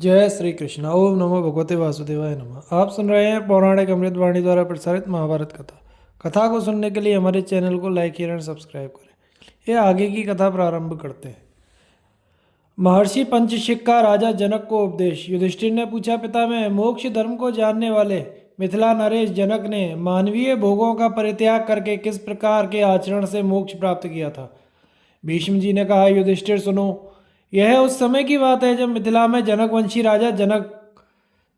जय श्री कृष्ण। ओम नमो भगवते वासुदेवाय नमः। आप सुन रहे हैं पौराणिक अमृतवाणी द्वारा प्रसारित महाभारत कथा। कथा को सुनने के लिए हमारे चैनल को लाइक शेयर एंड सब्सक्राइब करें। ये आगे की कथा प्रारंभ करते हैं। महर्षि पंचशिख का राजा जनक को उपदेश। युधिष्ठिर ने पूछा, पिता में मोक्ष धर्म को जानने वाले मिथिला नरेश जनक ने मानवीय भोगों का परित्याग करके किस प्रकार के आचरण से मोक्ष प्राप्त किया था। भीष्म जी ने कहा, युधिष्ठिर सुनो, यह उस समय की बात है जब मिथिला में जनकवंशी राजा जनक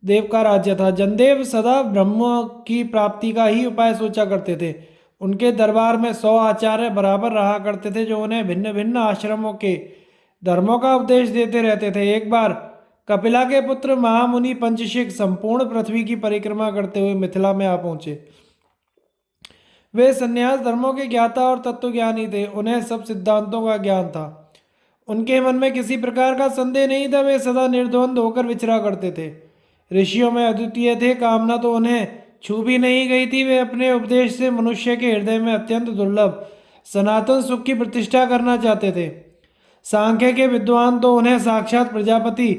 देव का राज्य था। जनदेव सदा ब्रह्म की प्राप्ति का ही उपाय सोचा करते थे। उनके दरबार में 100 आचार्य बराबर रहा करते थे जो उन्हें भिन्न भिन्न आश्रमों के धर्मों का उपदेश देते रहते थे। एक बार कपिला के पुत्र महामुनि पंचशिख संपूर्ण पृथ्वी की परिक्रमा करते हुए मिथिला में आ पहुंचे। वे संन्यास धर्मों के ज्ञाता और तत्वज्ञानी थे। उन्हें सब सिद्धांतों का ज्ञान था। उनके मन में किसी प्रकार का संदेह नहीं था। वे सदा निर्द्वंद होकर विचरा करते थे। ऋषियों में अद्वितीय थे। कामना तो उन्हें छू भी नहीं गई थी। वे अपने उपदेश से मनुष्य के हृदय में अत्यंत दुर्लभ सनातन सुख की प्रतिष्ठा करना चाहते थे। सांख्य के विद्वान तो उन्हें साक्षात प्रजापति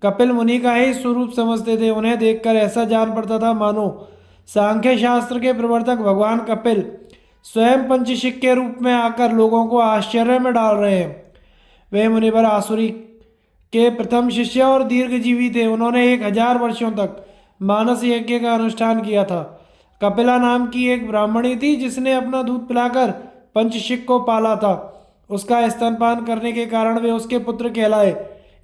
कपिल मुनि का ही स्वरूप समझते थे। उन्हें देखकर ऐसा जान पड़ता था मानो सांख्य शास्त्र के प्रवर्तक भगवान कपिल स्वयं पंचशिख के रूप में आकर लोगों को आश्चर्य में डाल रहे हैं। वे मुनिवर आसुरी के प्रथम शिष्य और दीर्घजीवी थे। उन्होंने 1000 वर्षों तक मानस यज्ञ का अनुष्ठान किया था। कपिला नाम की एक ब्राह्मणी थी जिसने अपना दूध पिलाकर पंचशिख को पाला था। उसका स्तनपान करने के कारण वे उसके पुत्र कहलाए,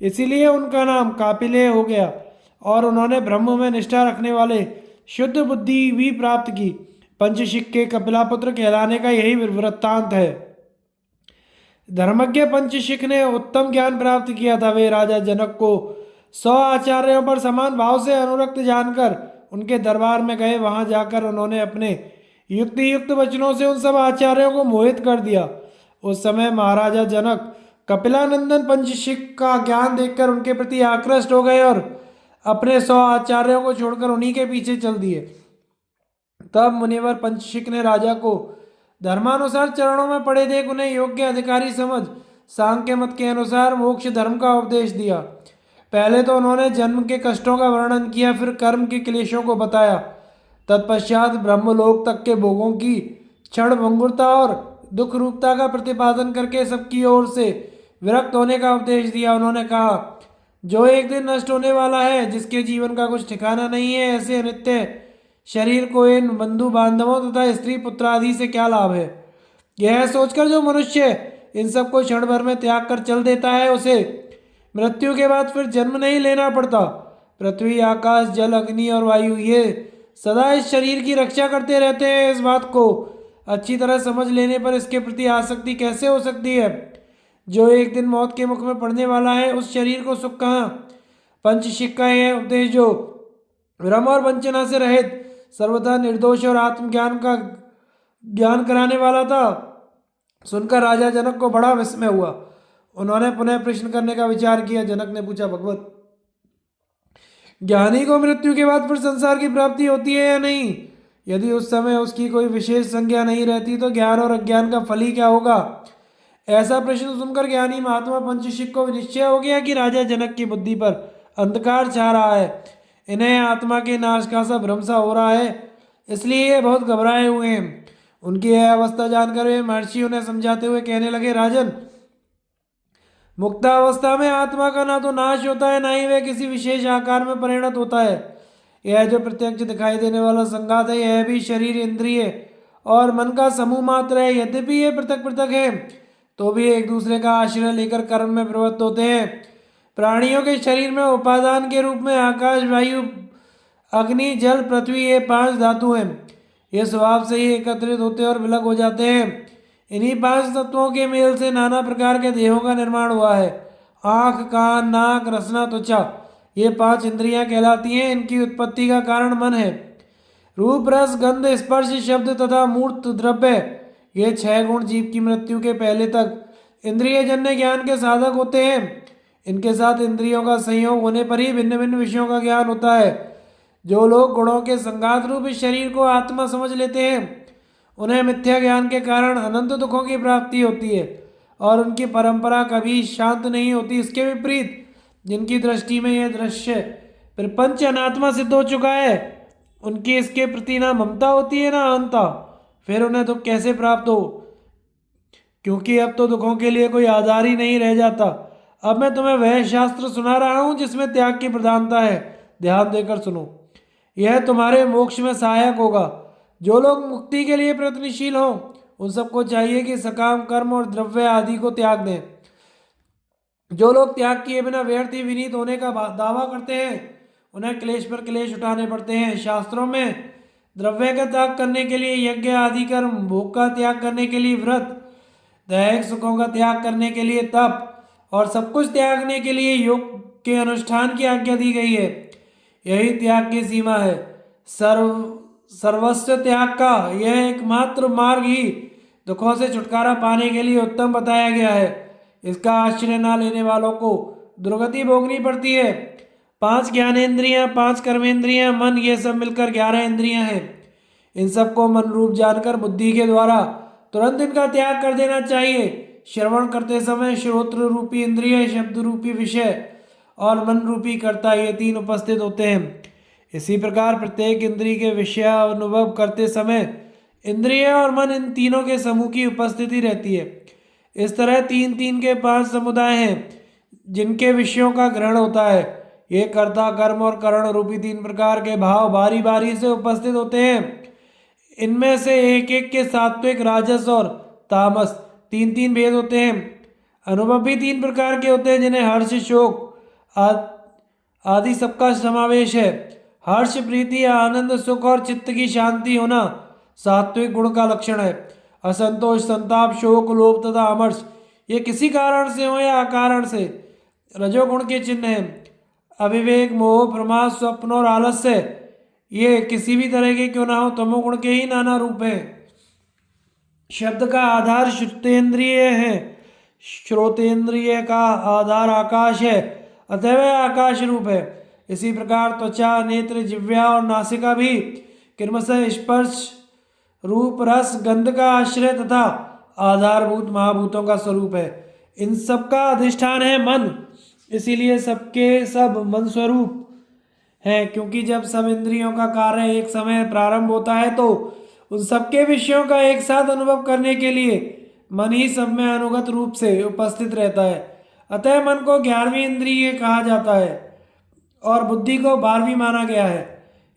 इसीलिए उनका नाम कापिलेय हो गया। और उन्होंने ब्रह्म में निष्ठा रखने वाले शुद्ध बुद्धि भी प्राप्त की। पंचशिख के कपिला पुत्र कहलाने का यही वृत्तांत है। धर्मज्ञ पंचशिख ने उत्तम ज्ञान प्राप्त किया था। वे राजा जनक को 100 आचार्यों पर समान भाव से अनुरक्त जानकर उनके दरबार में गए। वहां जाकर उन्होंने अपने युक्ति युक्त वचनों से उन सब आचार्यों को मोहित कर दिया। उस समय महाराजा जनक कपिलानंदन पंचशिख का ज्ञान देखकर उनके प्रति आकृष्ट हो गए और अपने 100 आचार्यों को छोड़कर उन्हीं के पीछे चल दिए। तब मुनिवर पंचशिख ने राजा को धर्मानुसार चरणों में पड़े देख उन्हें योग्य अधिकारी समझ सांख्य मत के अनुसार मोक्ष धर्म का उपदेश दिया। पहले तो उन्होंने जन्म के कष्टों का वर्णन किया, फिर कर्म के क्लेशों को बताया। तत्पश्चात ब्रह्मलोक तक के भोगों की क्षण भंगुरता और दुख रूपता का प्रतिपादन करके सबकी ओर से विरक्त होने का उपदेश दिया। उन्होंने कहा, जो एक दिन नष्ट होने वाला है, जिसके जीवन का कुछ ठिकाना नहीं है, ऐसे अनित्य शरीर को इन बंधु बांधवों तथा स्त्री पुत्र आदि से क्या लाभ है। यह सोचकर जो मनुष्य इन सब को क्षण भर में त्याग कर चल देता है, उसे मृत्यु के बाद फिर जन्म नहीं लेना पड़ता। पृथ्वी, आकाश, जल, अग्नि और वायु ये सदा इस शरीर की रक्षा करते रहते हैं। इस बात को अच्छी तरह समझ लेने पर इसके प्रति आसक्ति कैसे हो सकती है। जो एक दिन मौत के मुख में पड़ने वाला है, उस शरीर को सुख कहाँ। पंचशिख का यह उपदेश जो भ्रम और वंचना से रहित सर्वथा निर्दोष और आत्मज्ञान का ज्ञान कराने वाला था, सुनकर राजा जनक को बड़ा विस्मय हुआ। उन्होंने पुनः प्रश्न करने का विचार किया। जनक ने पूछा, भगवत, ज्ञानी को मृत्यु के बाद फिर संसार की प्राप्ति होती है या नहीं? यदि उस समय उसकी कोई विशेष संज्ञा नहीं रहती तो ज्ञान और अज्ञान का फल ही क्या होगा? ऐसा प्रश्न सुनकर ज्ञानी महात्मा पंचशिख को निश्चय हो गया कि राजा जनक की बुद्धि पर अंधकार छा रहा है। इन्हें आत्मा के नाश का सा भ्रम सा हो रहा है, इसलिए ये बहुत घबराए हुए हैं। उनकी यह अवस्था जानकर वे महर्षि उन्हें समझाते हुए कहने लगे, राजन, मुक्तावस्था में आत्मा का ना तो नाश होता है, ना ही वह किसी विशेष आकार में परिणत होता है। यह जो प्रत्यक्ष दिखाई देने वाला संघात है, यह भी शरीर, इंद्रिय और मन का समूह मात्र है। यद्यपि ये पृथक पृथक है तो भी एक दूसरे का आश्रय लेकर कर्म में प्रवृत्त होते हैं। प्राणियों के शरीर में उपादान के रूप में आकाश, वायु, अग्नि, जल, पृथ्वी ये 5 धातु हैं। ये स्वभाव से ही एकत्रित होते और विलग हो जाते हैं। इन्हीं 5 तत्वों के मेल से नाना प्रकार के देहों का निर्माण हुआ है। आँख, कान, नाक, रसना, त्वचा ये 5 इंद्रियां कहलाती हैं। इनकी उत्पत्ति का कारण मन है। रूप, रस, गंध, स्पर्श, शब्द तथा मूर्त द्रव्य ये 6 गुण जीव की मृत्यु के पहले तक इंद्रिय जन्य ज्ञान के साधक होते हैं। इनके साथ इंद्रियों का संयोग होने पर ही भिन्न भिन्न विषयों का ज्ञान होता है। जो लोग गुणों के संघात रूप इस शरीर को आत्मा समझ लेते हैं, उन्हें मिथ्या ज्ञान के कारण अनंत दुखों की प्राप्ति होती है और उनकी परंपरा कभी शांत नहीं होती। इसके विपरीत जिनकी दृष्टि में यह दृश्य प्रपंच अनात्मा सिद्ध हो चुका है, उनकी इसके प्रति ना ममता होती है ना अहंता, फिर उन्हें दुख कैसे प्राप्त हो? क्योंकि अब तो दुखों के लिए कोई आधार ही नहीं रह जाता। अब मैं तुम्हें वह शास्त्र सुना रहा हूं जिसमें त्याग की प्रधानता है। ध्यान देकर सुनो, यह तुम्हारे मोक्ष में सहायक होगा। जो लोग मुक्ति के लिए प्रयत्नशील हों, उन सबको चाहिए कि सकाम कर्म और द्रव्य आदि को त्याग दें। जो लोग त्याग किए बिना व्यर्थ ही विनीत होने का दावा करते हैं, उन्हें क्लेश पर क्लेश उठाने पड़ते हैं। शास्त्रों में द्रव्य का त्याग करने के लिए यज्ञ आदि कर्म, भोग का त्याग करने के लिए व्रत, दैहिक सुखों का त्याग करने के लिए तप और सब कुछ त्यागने के लिए योग के अनुष्ठान की आज्ञा दी गई है। यही त्याग की सीमा है। सर्वस्व त्याग का यह एकमात्र मार्ग ही दुखों से छुटकारा पाने के लिए उत्तम बताया गया है। इसका आश्रय न लेने वालों को दुर्गति भोगनी पड़ती है। 5 ज्ञानेंद्रियां, 5 कर्मेंद्रियां, मन, ये सब मिलकर 11 इंद्रियां हैं। इन सबको मन रूप जानकर बुद्धि के द्वारा तुरंत इनका त्याग कर देना चाहिए। श्रवण करते समय श्रोत्र रूपी इंद्रिय, शब्द रूपी विषय और मन रूपी कर्ता, ये 3 उपस्थित होते हैं। इसी प्रकार प्रत्येक इंद्रिय के विषय अनुभव करते समय इंद्रिय और मन, इन तीनों के समूह की उपस्थिति रहती है। इस तरह 3 3 के 5 समुदाय हैं जिनके विषयों का ग्रहण होता है। ये कर्ता, कर्म और करण रूपी 3 प्रकार के भाव बारी बारी से उपस्थित होते हैं। इनमें से एक एक के सात्विक, राजस और तामस 3 3 भेद होते हैं। अनुभव भी 3 प्रकार के होते हैं, जिन्हें हर्ष, शोक आदि सबका समावेश है। हर्ष, प्रीति, आनंद, सुख और चित्त की शांति होना सात्विक गुण का लक्षण है। असंतोष, संताप, शोक, लोभ तथा अमर्ष, ये किसी कारण से हो या अकारण से रजोगुण के चिन्ह हैं। अविवेक, मोह, प्रमाद, स्वप्न और आलस्य, ये किसी भी तरह के क्यों ना हो तमोगुण के ही नाना रूप हैं। शब्द का आधार श्रुतेंद्रिय है, श्रोतेंद्रिय का आधार आकाश है, अतः वह आकाश रूप है। इसी प्रकार त्वचा, नेत्र, जिह्वा और नासिका भी क्रमशः स्पर्श, रूप, रस, गंध का आश्रय तथा आधारभूत महाभूतों का स्वरूप है। इन सब का अधिष्ठान है मन। इसीलिए सबके सब मन स्वरूप है, क्योंकि जब सब इंद्रियों का कार्य एक समय प्रारंभ होता है तो उन सबके विषयों का एक साथ अनुभव करने के लिए मन ही सब में अनुगत रूप से उपस्थित रहता है। अतः मन को 11वीं इंद्रिय कहा जाता है और बुद्धि को 12वीं माना गया है।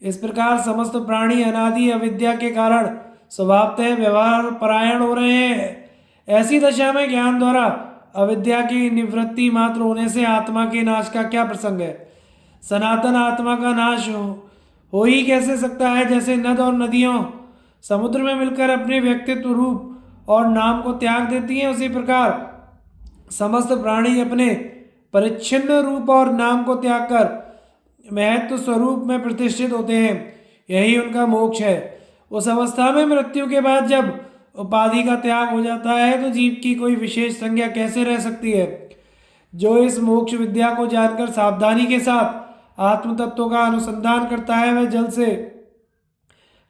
इस प्रकार समस्त प्राणी अनादि अविद्या के कारण स्वभावतः व्यवहार परायण हो रहे हैं। ऐसी दशा में ज्ञान द्वारा अविद्या की निवृत्ति मात्र होने से आत्मा के नाश का क्या प्रसंग है? सनातन आत्मा का नाश हो ही कैसे सकता है? जैसे नद और नदियों समुद्र में मिलकर अपने व्यक्तित्व, रूप और नाम को त्याग देती हैं, उसी प्रकार समस्त प्राणी अपने परिच्छिन्न रूप और नाम को त्याग कर महत्व स्वरूप में प्रतिष्ठित होते हैं। यही उनका मोक्ष है। उस अवस्था में मृत्यु के बाद जब उपाधि का त्याग हो जाता है तो जीव की कोई विशेष संज्ञा कैसे रह सकती है? जो इस मोक्ष विद्या को जानकर सावधानी के साथ आत्म तत्व का अनुसंधान करता है, वह जल से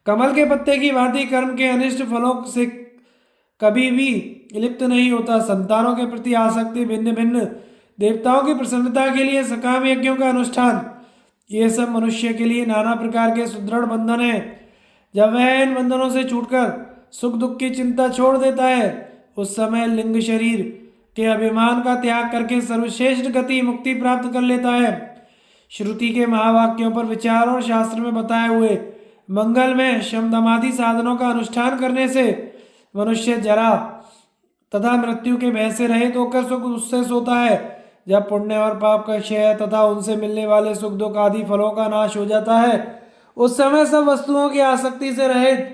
कमल के पत्ते की भांति कर्म के अनिष्ट फलों से कभी भी लिप्त नहीं होता। संतानों के प्रति आसक्ति, भिन्न भिन्न देवताओं की प्रसन्नता के लिए सकाम यज्ञों का अनुष्ठान, ये सब मनुष्य के लिए नाना प्रकार के सुदृढ़ बंधन है। जब वह इन बंधनों से छूटकर सुख दुख की चिंता छोड़ देता है, उस समय लिंग शरीर के अभिमान का त्याग करके सर्वश्रेष्ठ गति मुक्ति प्राप्त कर लेता है। श्रुति के महावाक्यों पर विचार और शास्त्र में बताए हुए मंगल में शमदमादि साधनों का अनुष्ठान करने से मनुष्य जरा तथा मृत्यु के भय से रहित होकर सुख उससे सोता है। जब पुण्य और पाप का क्षय तथा उनसे मिलने वाले सुख दुख आदि फलों का नाश हो जाता है, उस समय सब वस्तुओं की आसक्ति से रहित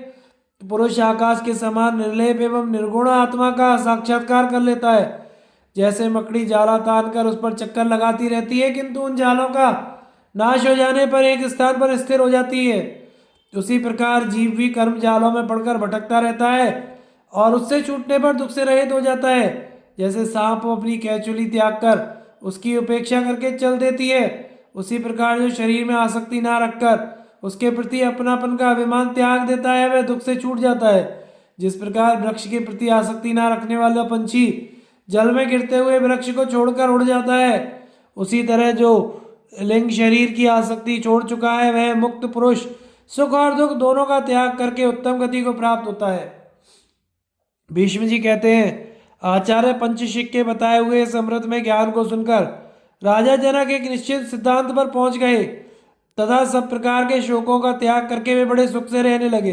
पुरुष आकाश के समान निर्लेप एवं निर्गुण आत्मा का साक्षात्कार कर लेता है। जैसे मकड़ी जाला तान कर उस पर चक्कर लगाती रहती है, किंतु उन जालों का नाश हो जाने पर एक स्थान पर स्थिर हो जाती है, उसी प्रकार जीव भी कर्म जालों में पड़कर भटकता रहता है और उससे छूटने पर दुख से रहित हो जाता है। जैसे सांप अपनी कैचुली त्याग कर उसकी उपेक्षा करके चल देती है, उसी प्रकार जो शरीर में आसक्ति ना रखकर उसके प्रति अपनापन का अभिमान त्याग देता है, वह दुख से छूट जाता है। जिस प्रकार वृक्ष के प्रति आसक्ति ना रखने वाला पंछी जल में गिरते हुए वृक्ष को छोड़कर उड़ जाता है, उसी तरह जो लिंग शरीर की आसक्ति छोड़ चुका है वह मुक्त पुरुष सुख और दुख दोनों का त्याग करके उत्तम गति को प्राप्त होता है। भीष्म जी कहते हैं, आचार्य पंचशिक के बताए हुए इस अमृत में ज्ञान को सुनकर राजा जनक एक निश्चित सिद्धांत पर पहुंच गए तथा सब प्रकार के शोकों का त्याग करके वे बड़े सुख से रहने लगे।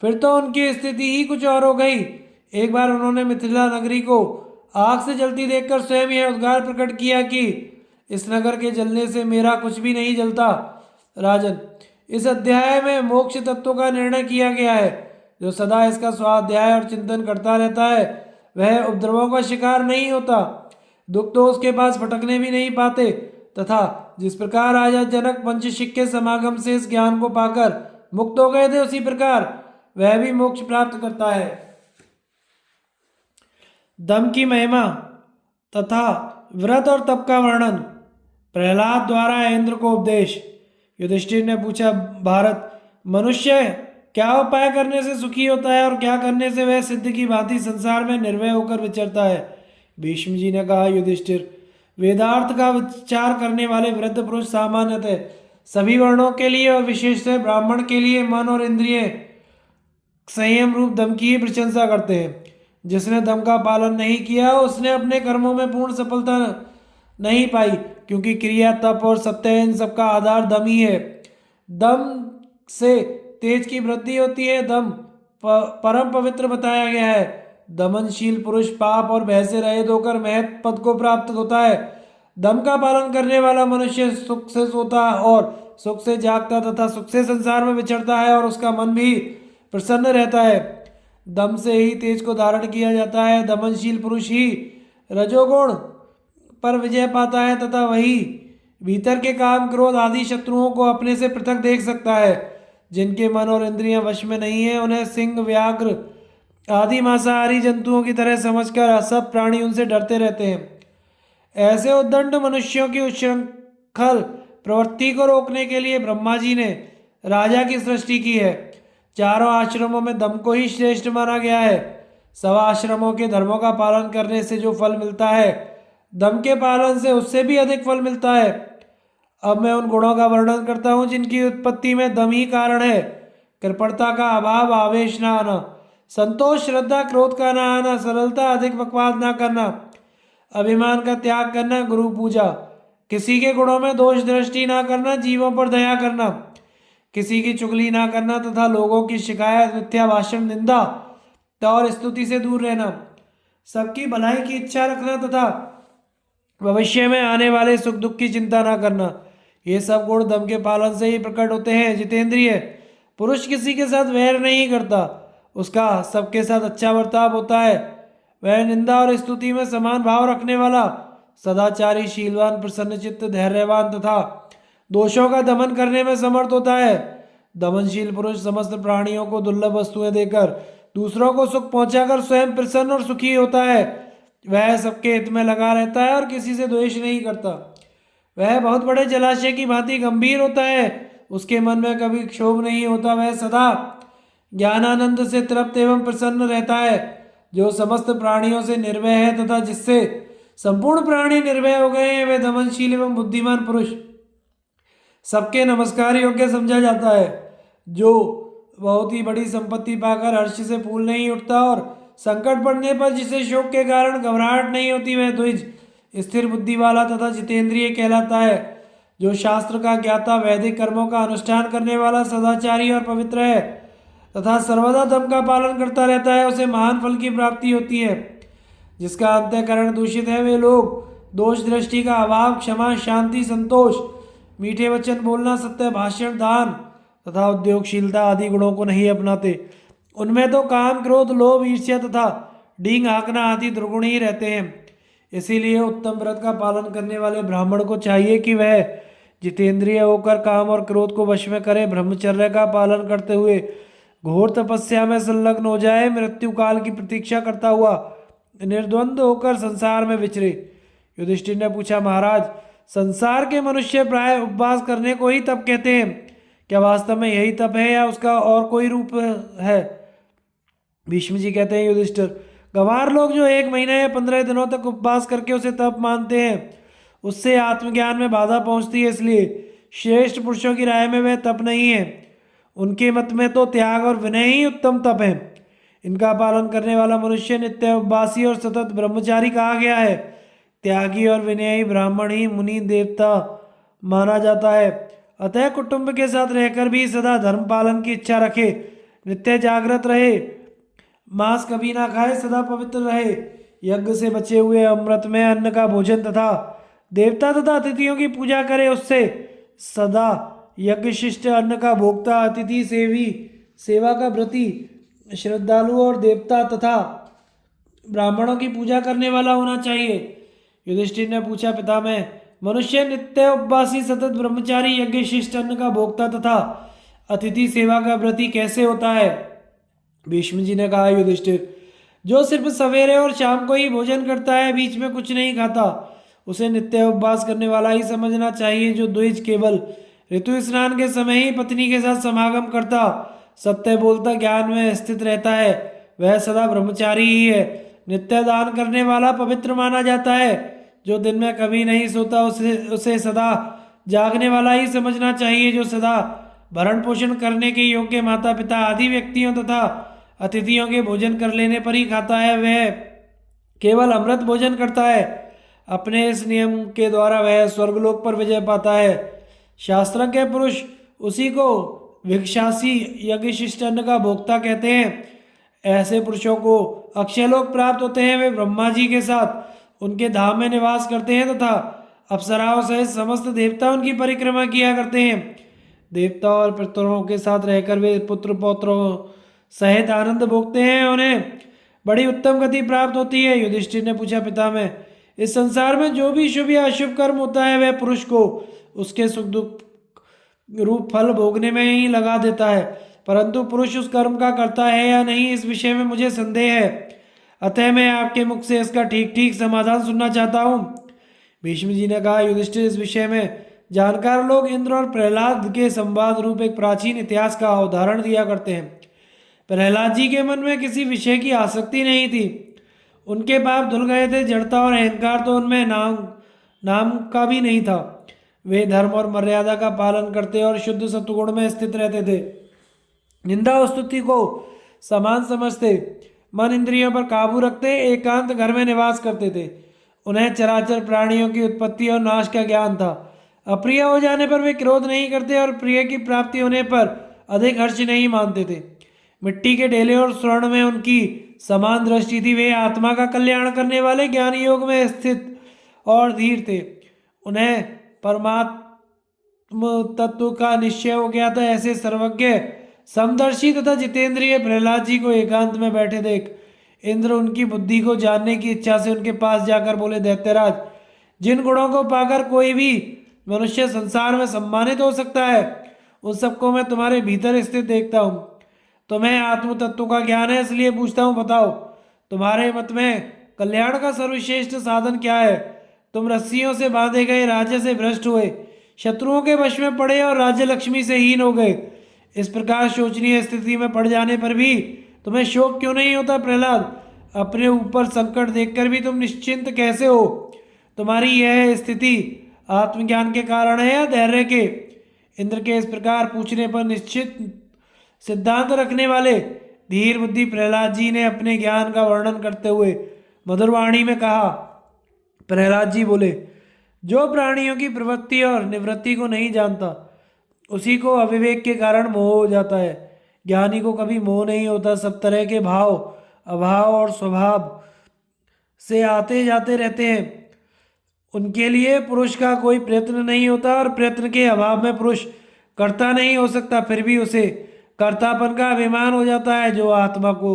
फिर तो उनकी स्थिति ही कुछ और हो गई। एक बार उन्होंने मिथिला नगरी को आग से जलती देखकर स्वयं यह उद्गार प्रकट किया कि इस नगर के जलने से मेरा कुछ भी नहीं जलता। राजन, इस अध्याय में मोक्ष तत्व का निर्णय किया गया है। जो सदा इसका स्वाध्याय और चिंतन करता रहता है वह उपद्रवों का शिकार नहीं होता, दुख तो उसके पास भटकने भी नहीं पाते, तथा जिस प्रकार राजा जनक पंचशिक के समागम से इस ज्ञान को पाकर मुक्त हो गए थे उसी प्रकार वह भी मोक्ष प्राप्त करता है। दम की महिमा तथा व्रत और तप का वर्णन। प्रहलाद द्वारा इंद्र को उपदेश। युधिष्ठिर ने पूछा, भारत, मनुष्य क्या उपाय करने से सुखी होता है और क्या करने से वह सिद्ध की भांति संसार में निर्भय होकर विचरता है। भीष्म जी ने कहा, युधिष्ठिर, वेदार्थ का विचार करने वाले वृद्ध पुरुष सामान्यतः सभी वर्णों के लिए और विशेषतः ब्राह्मण के लिए मन और इंद्रिय संयम रूप दम की ही प्रशंसा करते हैं। जिसने दम का पालन नहीं किया उसने अपने कर्मों में पूर्ण सफलता नहीं पाई, क्योंकि क्रिया, तप और सत्य इन सबका आधार दम ही है। दम से तेज की वृद्धि होती है। दम परम पवित्र बताया गया है। दमनशील पुरुष पाप और भय से रहित होकर महत पद को प्राप्त होता है। दम का पालन करने वाला मनुष्य सुख से सोता और सुख से जागता तथा सुख से संसार में विचरता है और उसका मन भी प्रसन्न रहता है। दम से ही तेज को धारण किया जाता है। दमनशील पुरुष ही रजोगुण पर विजय पाता है तथा वही भीतर के काम, क्रोध आदि शत्रुओं को अपने से पृथक देख सकता है। जिनके मन और इंद्रियां वश में नहीं है उन्हें सिंह, व्याघ्र आदि मांसाहारी जंतुओं की तरह समझकर सब प्राणी उनसे डरते रहते हैं। ऐसे उद्दंड मनुष्यों की उच्छृंखल प्रवृत्ति को रोकने के लिए ब्रह्मा जी ने राजा की सृष्टि की है। चारों आश्रमों में दम को ही श्रेष्ठ माना गया है। सब आश्रमों के धर्मों का पालन करने से जो फल मिलता है, दम के पालन से उससे भी अधिक फल मिलता है। अब मैं उन गुणों का वर्णन करता हूँ जिनकी उत्पत्ति में दम ही कारण है। कृपणता का अभाव, आवेश न आना, संतोष, श्रद्धा, क्रोध का ना आना, सरलता, अधिक बकवास ना करना, अभिमान का त्याग करना, गुरु पूजा, किसी के गुणों में दोष दृष्टि ना करना, जीवों पर दया करना, किसी की चुगली ना करना तथा लोगों की शिकायत, मिथ्या भाषण, निंदा और स्तुति से दूर रहना, सबकी भलाई की इच्छा रखना तथा भविष्य में आने वाले सुख दुख की चिंता ना करना, ये सब गुण दम के पालन से ही प्रकट होते हैं। जितेंद्रिय पुरुष किसी के साथ वैर नहीं करता, उसका सबके साथ अच्छा बर्ताव होता है। वह निंदा और स्तुति में समान भाव रखने वाला, सदाचारी, शीलवान, प्रसन्नचित्त, धैर्यवान तथा दोषों का दमन करने में समर्थ होता है। दमनशील पुरुष समस्त प्राणियों को दुर्लभ वस्तुएं देकर दूसरों को सुख पहुंचाकर स्वयं प्रसन्न और सुखी होता है। वह सबके हित में लगा रहता है और किसी से द्वेष नहीं करता। वह बहुत बड़े जलाशय की भांति गंभीर होता है, उसके मन में कभी क्षोभ नहीं होता। वह सदा ज्ञानानंद से तृप्त एवं प्रसन्न रहता है। जो समस्त प्राणियों से निर्भय है तथा जिससे संपूर्ण प्राणी निर्भय हो गए हैं, वह दमनशील एवं बुद्धिमान पुरुष सबके नमस्कार योग्य समझा जाता है। जो बहुत ही बड़ी संपत्ति पाकर हर्ष से फूल नहीं उठता और संकट पड़ने पर जिसे शोक के कारण घबराहट नहीं होती, वह द्विज, स्थिर बुद्धि वाला तथा जितेंद्रिय कहलाता है। जो शास्त्र का ज्ञाता, वैदिक कर्मों का अनुष्ठान करने वाला, सदाचारी और पवित्र है तथा सर्वदा धर्म का पालन करता रहता है, उसे महान फल की प्राप्ति होती है। जिसका अंतःकरण दूषित है, वे लोग दोष दृष्टि का अभाव, क्षमा, शांति, संतोष, मीठे वचन बोलना, सत्य भाषण, दान तथा उद्योगशीलता आदि गुणों को नहीं अपनाते। उनमें तो काम, क्रोध, लोभ, ईर्ष्या तथा डींग हाँकना आदि दुर्गुण ही रहते हैं। इसीलिए उत्तम व्रत का पालन करने वाले ब्राह्मण को चाहिए कि वह जितेंद्रिय होकर काम और क्रोध को वश में करे, ब्रह्मचर्य का पालन करते हुए घोर तपस्या में संलग्न हो जाए, मृत्यु काल की प्रतीक्षा करता हुआ निर्द्वंद होकर संसार में विचरे। युधिष्ठिर ने पूछा, महाराज, संसार के मनुष्य प्राय उपवास करने को ही तप कहते हैं, क्या वास्तव में यही तप है या उसका और कोई रूप है? भीष्म जी कहते हैं, युधिष्ठिर, गंवार लोग जो 1 महीने या 15 दिनों तक उपवास करके उसे तप मानते हैं, उससे आत्मज्ञान में बाधा पहुंचती है। इसलिए श्रेष्ठ पुरुषों की राय में वह तप नहीं है। उनके मत में तो त्याग और विनय ही उत्तम तप है। इनका पालन करने वाला मनुष्य नित्य उपवासी और सतत ब्रह्मचारी कहा गया है। त्यागी और विनयी ब्राह्मण ही मुनि देवता माना जाता है। अतः कुटुंब के साथ रहकर भी सदा धर्म पालन की इच्छा रखे, नित्य जागृत रहे, मांस कभी ना खाए, सदा पवित्र रहे, यज्ञ से बचे हुए अमृत में अन्न का भोजन तथा देवता तथा अतिथियों की पूजा करे, उससे सदा यज्ञ शिष्ट अन्न का भोक्ता, अतिथि सेवी, सेवा का व्रती, श्रद्धालु और देवता तथा ब्राह्मणों की पूजा करने वाला होना चाहिए। युधिष्ठिर ने पूछा, पितामह, मनुष्य नित्य उपवासी सतत ब्रह्मचारी यज्ञ शिष्ट अन्न का भोक्ता तथा अतिथि सेवा का व्रती कैसे होता है? भीष्म जी ने कहा, युधिष्ठिर, जो सिर्फ सवेरे और शाम को ही भोजन करता है, बीच में कुछ नहीं खाता, उसे नित्य उपवास करने वाला ही समझना चाहिए। जो द्विज केवल ऋतु स्नान के समय ही पत्नी के साथ समागम करता, सत्य बोलता, ज्ञान में स्थित रहता है, वह सदा ब्रह्मचारी ही है। नित्य दान करने वाला पवित्र माना जाता है। जो दिन में कभी नहीं सोता, उसे सदा जागने वाला ही समझना चाहिए। जो सदा भरण पोषण करने के योग्य माता पिता आदि व्यक्तियों तथा अतिथियों के भोजन कर लेने पर ही खाता है, वह केवल अमृत भोजन करता है। अपने इस नियम के द्वारा वह स्वर्गलोक पर विजय पाता है। शास्त्रज्ञ पुरुष उसी को भिक्षासी यज्ञ शिष्ट अन्न का भोक्ता कहते हैं। ऐसे पुरुषों को अक्षयलोक प्राप्त होते हैं। वे ब्रह्मा जी के साथ उनके धाम में निवास करते हैं तथा अप्सराओं सहित समस्त देवता उनकी परिक्रमा किया करते हैं। देवता और पितरों के साथ रहकर वे पुत्र पौत्रों सहित आनंद भोगते हैं। उन्हें बड़ी उत्तम गति प्राप्त होती है। युधिष्ठिर ने पूछा, पितामह, इस संसार में जो भी शुभ या अशुभ कर्म होता है, वह पुरुष को उसके सुख दुख रूप फल भोगने में ही लगा देता है, परंतु पुरुष उस कर्म का करता है या नहीं, इस विषय में मुझे संदेह है। अतः मैं आपके मुख से इसका ठीक ठीक समाधान सुनना चाहता हूँ। भीष्म जी ने कहा, युधिष्ठिर, इस विषय में जानकार लोग इंद्र और प्रहलाद के संवाद रूप एक प्राचीन इतिहास का उदाहरण दिया करते हैं। प्रहलाद जी के मन में किसी विषय की आसक्ति नहीं थी। उनके पाप धुल गए थे। जड़ता और अहंकार तो उनमें नाम का भी नहीं था। वे धर्म और मर्यादा का पालन करते और शुद्ध सत्वगुण में स्थित रहते थे। निंदा और स्तुति को समान समझते, मन इंद्रियों पर काबू रखते, एकांत घर में निवास करते थे। उन्हें चराचर प्राणियों की उत्पत्ति और नाश का ज्ञान था। अप्रिय हो जाने पर वे क्रोध नहीं करते और प्रिय की प्राप्ति होने पर अधिक हर्ष नहीं मानते थे। मिट्टी के ढेले और स्वर्ण में उनकी समान दृष्टि थी। वे आत्मा का कल्याण करने वाले ज्ञान योग में स्थित और धीर थे। उन्हें परमात्म तत्व का निश्चय हो गया था। ऐसे सर्वज्ञ, समदर्शी तथा जितेंद्रिय प्रहलाद जी को एकांत में बैठे देख इंद्र उनकी बुद्धि को जानने की इच्छा से उनके पास जाकर बोले, दैत्यराज, जिन गुणों को पाकर कोई भी मनुष्य संसार में सम्मानित हो सकता है, उन सबको मैं तुम्हारे भीतर स्थित देखता हूँ। तुम्हें आत्म तत्व का ज्ञान है, इसलिए पूछता हूँ, बताओ, तुम्हारे मत में कल्याण का सर्वश्रेष्ठ साधन क्या है? तुम रस्सियों से बांधे गए राज्य से भ्रष्ट हुए, शत्रुओं के वश में पड़े और राज्य लक्ष्मी से हीन हो गए। इस प्रकार शोचनीय स्थिति में पड़ जाने पर भी तुम्हें शोक क्यों नहीं होता? प्रहलाद, अपने ऊपर संकट देखकर भी तुम निश्चिंत कैसे हो? तुम्हारी यह स्थिति आत्मज्ञान के कारण है या धैर्य के? इंद्र के इस प्रकार पूछने पर निश्चित सिद्धांत रखने वाले धीर बुद्धि प्रहलाद जी ने अपने ज्ञान का वर्णन करते हुए मधुरवाणी में कहा। प्रहलाद जी बोले, जो प्राणियों की प्रवृत्ति और निवृत्ति को नहीं जानता, उसी को अविवेक के कारण मोह हो जाता है। ज्ञानी को कभी मोह नहीं होता। सब तरह के भाव, अभाव और स्वभाव से आते जाते रहते हैं। उनके लिए पुरुष का कोई प्रयत्न नहीं होता और प्रयत्न के अभाव में पुरुष कर्ता नहीं हो सकता। फिर भी उसे कर्तापन का अभिमान हो जाता है। जो आत्मा को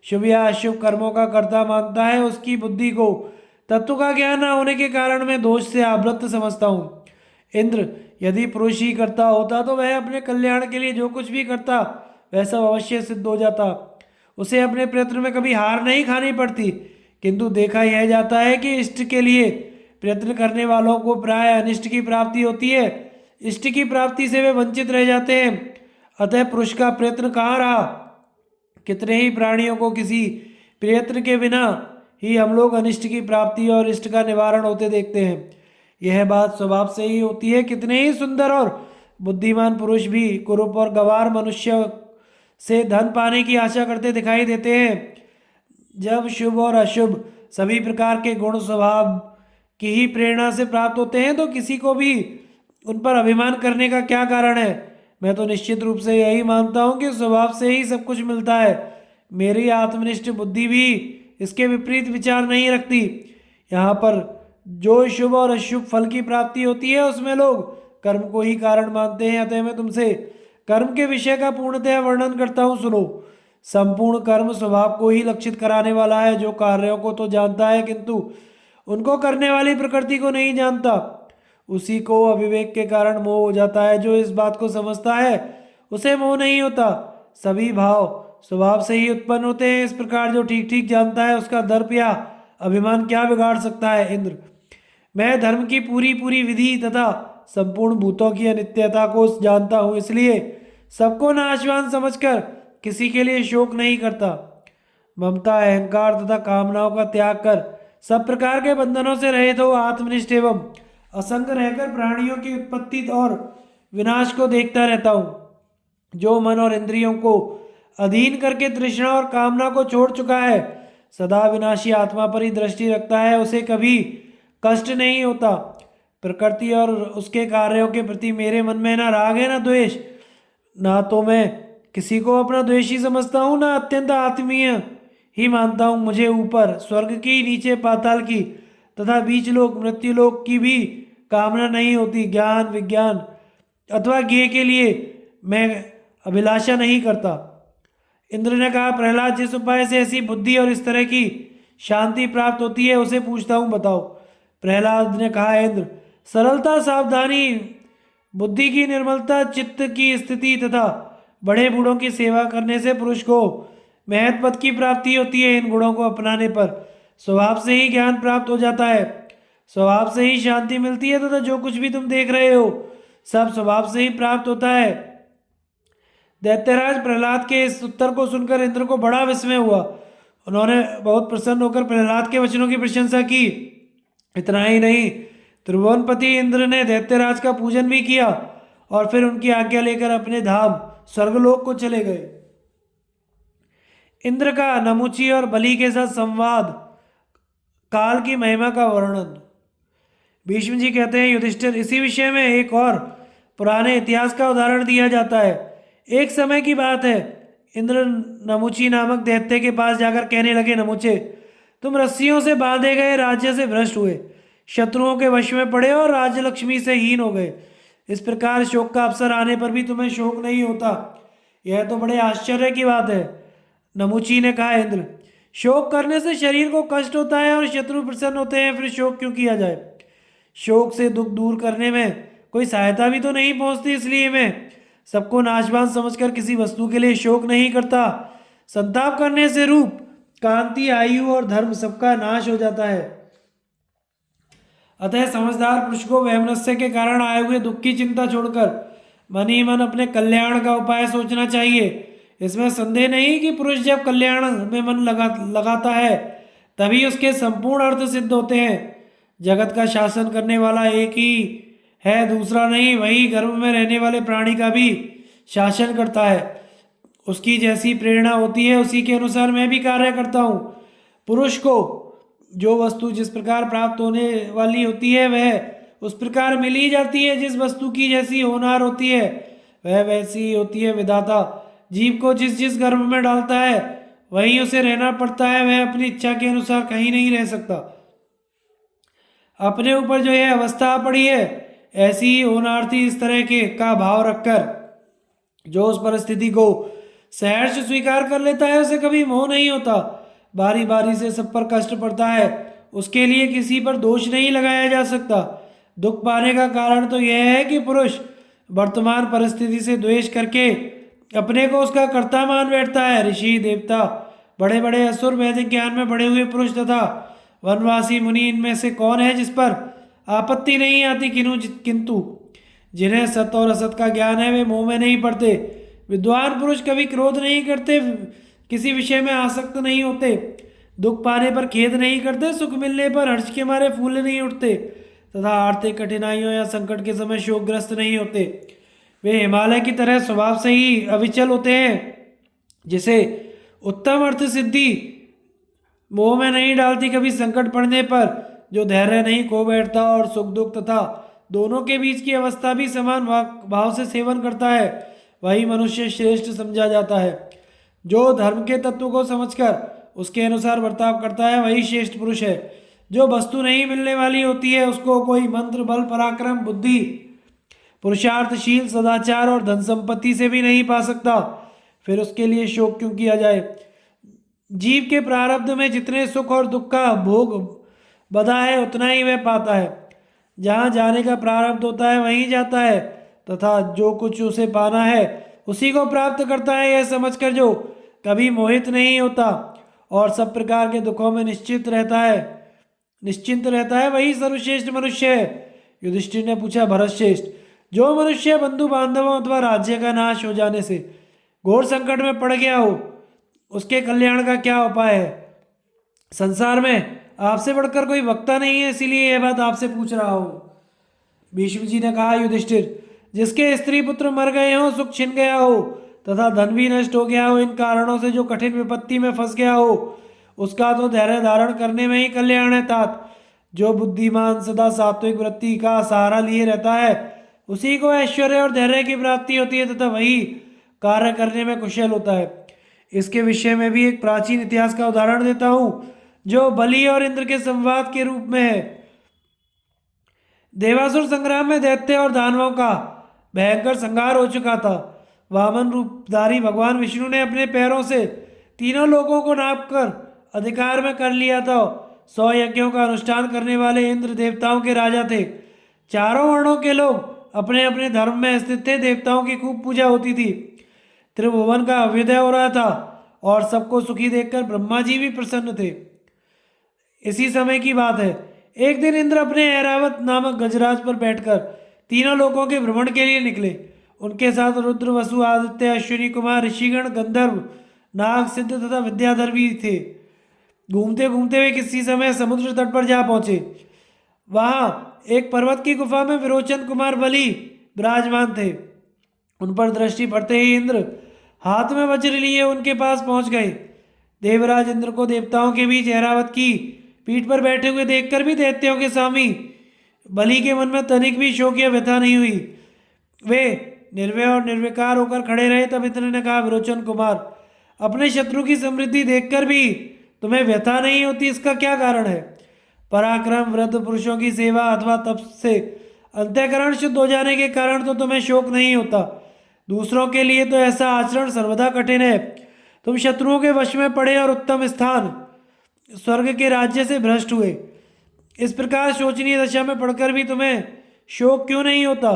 शुभ या अशुभ कर्मों का कर्ता मानता है, उसकी बुद्धि को तत्व का ज्ञान न होने के कारण मैं दोष से आवृत्त समझता हूँ। इंद्र, यदि पुरुष ही करता होता तो वह अपने कल्याण के लिए जो कुछ भी करता वह सब अवश्य सिद्ध हो जाता। उसे अपने प्रयत्न में कभी हार नहीं खानी पड़ती। किंतु देखा यह जाता है कि इष्ट के लिए प्रयत्न करने वालों को प्राय अनिष्ट की प्राप्ति होती है। इष्ट की प्राप्ति से वे वंचित रह जाते हैं। अतः पुरुष का प्रयत्न कहाँ रहा? कितने ही प्राणियों को किसी प्रयत्न के बिना ही हम लोग अनिष्ट की प्राप्ति और इष्ट का निवारण होते देखते हैं। यह बात स्वभाव से ही होती है। कितने ही सुंदर और बुद्धिमान पुरुष भी कुरूप और गंवार मनुष्य से धन पाने की आशा करते दिखाई देते हैं। जब शुभ और अशुभ सभी प्रकार के गुण स्वभाव की ही प्रेरणा से प्राप्त होते हैं तो किसी को भी उन पर अभिमान करने का क्या कारण है। मैं तो निश्चित रूप से यही मानता हूँ कि स्वभाव से ही सब कुछ मिलता है। मेरी आत्मनिष्ठ बुद्धि भी इसके विपरीत विचार नहीं रखती। यहाँ पर जो शुभ और अशुभ फल की प्राप्ति होती है उसमें लोग कर्म को ही कारण मानते हैं। अतः मैं तुमसे कर्म के विषय का पूर्णतः वर्णन करता हूँ, सुनो। संपूर्ण कर्म स्वभाव को ही लक्षित कराने वाला है, जो कार्यों को तो जानता है किंतु उनको करने वाली प्रकृति को नहीं जानता। उसी को अविवेक के कारण मोह हो जाता है। जो इस बात को समझता है उसे मोह नहीं होता। सभी भाव स्वभाव से ही उत्पन्न होते हैं। इस प्रकार जो ठीक ठीक जानता है उसका दर्प या अभिमान क्या बिगाड़ सकता है। इंद्र, मैं धर्म की पूरी पूरी विधि तथा संपूर्ण भूतों की अनित्यता को जानता हूँ, इसलिए सबको नाशवान समझकर किसी के लिए शोक नहीं करता। ममता, अहंकार तथा कामनाओं का त्याग कर सब प्रकार के बंधनों से रहित हो आत्मनिष्ठ एवं असंग रहकर प्राणियों की उत्पत्ति और विनाश को देखता रहता हूँ। जो मन और इंद्रियों को अधीन करके तृष्णा और कामना को छोड़ चुका है, सदा विनाशी आत्मा पर ही दृष्टि रखता है, उसे कभी कष्ट नहीं होता। प्रकृति और उसके कार्यों के प्रति मेरे मन में ना राग है ना द्वेष। ना तो मैं किसी को अपना द्वेषी समझता हूँ, ना अत्यंत आत्मीय ही मानता हूँ। मुझे ऊपर स्वर्ग की, नीचे पाताल की तथा बीच लोक मृत्यु लोक की भी कामना नहीं होती। ज्ञान, विज्ञान अथवा ज्ञेय के लिए मैं अभिलाषा नहीं करता। इंद्र ने कहा, प्रहलाद, जिस उपाय से ऐसी बुद्धि और इस तरह की शांति प्राप्त होती है उसे पूछता हूँ, बताओ। प्रहलाद ने कहा, इंद्र, सरलता, सावधानी, बुद्धि की निर्मलता, चित्त की स्थिति तथा बड़े बूढ़ों की सेवा करने से पुरुष को महत पद की प्राप्ति होती है। इन गुणों को अपनाने पर स्वभाव से ही ज्ञान प्राप्त हो जाता है, स्वभाव से ही शांति मिलती है तथा जो कुछ भी तुम देख रहे हो सब स्वभाव से ही प्राप्त होता है। दैत्यराज प्रहलाद के इस उत्तर को सुनकर इंद्र को बड़ा विस्मय हुआ। उन्होंने बहुत प्रसन्न होकर प्रहलाद के वचनों की प्रशंसा की। इतना ही नहीं, त्रिभुवनपति इंद्र ने दैत्यराज का पूजन भी किया और फिर उनकी आज्ञा लेकर अपने धाम स्वर्गलोक को चले गए। इंद्र का नमुची और बलि के साथ संवाद, काल की महिमा का वर्णन। भीष्म जी कहते हैं, युधिष्ठिर, इसी विषय में एक और पुराने इतिहास का उदाहरण दिया जाता है। एक समय की बात है, इंद्र नमुची नामक दैत्य के पास जाकर कहने लगे, नमुचे, तुम रस्सियों से बांधे गए राज्य से भ्रष्ट हुए, शत्रुओं के वश में पड़े और राज्य लक्ष्मी से हीन हो गए। इस प्रकार शोक का अवसर आने पर भी तुम्हें शोक नहीं होता, यह तो बड़े आश्चर्य की बात है। नमुची ने कहा, इंद्र, शोक करने से शरीर को कष्ट होता है और शत्रु प्रसन्न होते हैं, फिर शोक क्यों किया जाए। शोक से दुख दूर करने में कोई सहायता भी तो नहीं पहुंचती, इसलिए मैं सबको नाशवान समझकर किसी वस्तु के लिए शोक नहीं करता। संताप करने से रूप, कांति, आयु और धर्म सबका नाश हो जाता है। अतः समझदार पुरुष को वैमनस्य के कारण आए हुए दुख की चिंता छोड़कर मन ही मन अपने कल्याण का उपाय सोचना चाहिए। इसमें संदेह नहीं कि पुरुष जब कल्याण में मन लगाता है तभी उसके संपूर्ण अर्थ सिद्ध होते हैं। जगत का शासन करने वाला एक ही है, दूसरा नहीं। वही गर्भ में रहने वाले प्राणी का भी शासन करता है। उसकी जैसी प्रेरणा होती है उसी के अनुसार मैं भी कार्य करता हूँ। पुरुष को जो वस्तु जिस प्रकार प्राप्त होने वाली होती है वह उस प्रकार मिल ही जाती है। जिस वस्तु की जैसी होनार होती है वह वैसी ही होती है। विधाता जीव को जिस जिस गर्भ में डालता है वहीं उसे रहना पड़ता है। वह अपनी इच्छा के अनुसार कहीं नहीं रह सकता। अपने ऊपर जो यह अवस्था पड़ी है ऐसी ही होनार्थी इस तरह के का भाव रखकर जो उस परिस्थिति को सहर्ष स्वीकार कर लेता है उसे कभी मोह नहीं होता। बारी बारी से सब पर कष्ट पड़ता है, उसके लिए किसी पर दोष नहीं लगाया जा सकता। दुख पाने का कारण तो यह है कि पुरुष वर्तमान परिस्थिति से द्वेष करके अपने को उसका कर्ता मान बैठता है। ऋषि, देवता, बड़े बड़े असुर, वैदिक ज्ञान में बढ़े हुए पुरुष तथा वनवासी मुनि, इनमें से कौन है जिस पर आपत्ति नहीं आती, किंतु जिन्हें सत्य और असत का ज्ञान है वे मोह में नहीं पड़ते। विद्वान पुरुष कभी क्रोध नहीं करते, किसी विषय में आसक्त नहीं होते, दुख पाने पर खेद नहीं करते, सुख मिलने पर हर्ष के मारे फूले नहीं उठते, तथा आर्थिक कठिनाइयों या संकट के समय शोकग्रस्त नहीं होते। वे हिमालय की तरह स्वभाव से ही अविचल होते हैं, जिसे उत्तम अर्थ सिद्धि मोह में नहीं डालती। कभी संकट पड़ने पर जो धैर्य नहीं खो बैठता और सुख दुख तथा दोनों के बीच की अवस्था भी समान भाव से सेवन करता है, वही मनुष्य श्रेष्ठ समझा जाता है। जो धर्म के तत्व को समझकर उसके अनुसार बर्ताव करता है, वही श्रेष्ठ पुरुष है। जो वस्तु नहीं मिलने वाली होती है, उसको कोई मंत्र, बल, पराक्रम, बुद्धि, पुरुषार्थशील, सदाचार और धन संपत्ति से भी नहीं पा सकता। फिर उसके लिए शोक क्यों किया जाए? जीव के प्रारब्ध में जितने सुख और दुख का भोग बधा है, उतना ही वह पाता है। जहाँ जाने का प्रारब्ध होता है, वहीं जाता है, तथा जो कुछ उसे पाना है उसी को प्राप्त करता है। यह समझकर जो कभी मोहित नहीं होता और सब प्रकार के दुखों में निश्चिंत रहता है, वही सर्वश्रेष्ठ मनुष्य है। युधिष्ठिर ने पूछा, भरतश्रेष्ठ, जो मनुष्य बंधु बांधवों अथवा राज्य का नाश हो जाने से घोर संकट में पड़ गया हो, उसके कल्याण का क्या उपाय है? संसार में आपसे बढ़कर कोई वक्ता नहीं है, इसीलिए यह बात आपसे पूछ रहा हूं। भीष्म जी ने कहा, युधिष्ठिर, जिसके स्त्री पुत्र मर गए हो, सुख छिन गया हो तथा धन भी नष्ट हो गया हो, इन कारणों से जो कठिन विपत्ति में फंस गया हो, उसका तो धैर्य धारण करने में ही कल्याण है तात। जो बुद्धिमान सदा सात्विक वृत्ति का सहारा लिए रहता है, उसी को ऐश्वर्य और धैर्य की प्राप्ति होती है तथा वही कार्य करने में कुशल होता है। इसके विषय में भी एक प्राचीन इतिहास का उदाहरण देता हूं, जो बलि और इंद्र के संवाद के रूप में है। देवासुर संग्राम में दैत्य और दानवों का भयंकर संहार हो चुका था। वामन रूपधारी भगवान विष्णु ने अपने पैरों से तीनों लोगों को नापकर अधिकार में कर लिया था। 100 यज्ञों का अनुष्ठान करने वाले इंद्र देवताओं के राजा थे। चारों वर्णों के लोग अपने अपने धर्म में स्थित थे। देवताओं की खूब पूजा होती थी। त्रिभुवन का अभ्युदय हो रहा था और सबको सुखी देखकर ब्रह्मा जी भी प्रसन्न थे। इसी समय की बात है, एक दिन इंद्र अपने ऐरावत नामक गजराज पर बैठकर तीनों लोकों के भ्रमण के लिए निकले। उनके साथ रुद्र, वसु, आदित्य, अश्विनी कुमार, ऋषिगण, गंधर्व, नाग, सिद्ध तथा विद्याधर भी थे। घूमते घूमते वे किसी समय समुद्र तट पर जा पहुंचे। वहां एक पर्वत की गुफा में विरोचन कुमार बलि विराजमान थे। उन पर दृष्टि पड़ते ही इंद्र हाथ में वज्र लिए उनके पास पहुंच गए। देवराज इंद्र को देवताओं के बीच ऐरावत की पीठ पर बैठे हुए देखकर भी दैत्यों के स्वामी बलि के मन में तनिक भी शोक या व्यथा नहीं हुई। वे निर्भय और निर्विकार होकर खड़े रहे। तब इंद्र ने कहा, विरोचन कुमार, अपने शत्रु की समृद्धि देखकर भी तुम्हें व्यथा नहीं होती, इसका क्या कारण है? पराक्रम, वृद्ध पुरुषों की सेवा अथवा तप से अंतःकरण शुद्ध हो जाने के कारण तो तुम्हें शोक नहीं होता। दूसरों के लिए तो ऐसा आचरण सर्वदा कठिन है। तुम शत्रुओं के वश में पड़े और उत्तम स्थान स्वर्ग के राज्य से भ्रष्ट हुए। इस प्रकार शोचनीय दशा में पड़कर भी तुम्हें शोक क्यों नहीं होता?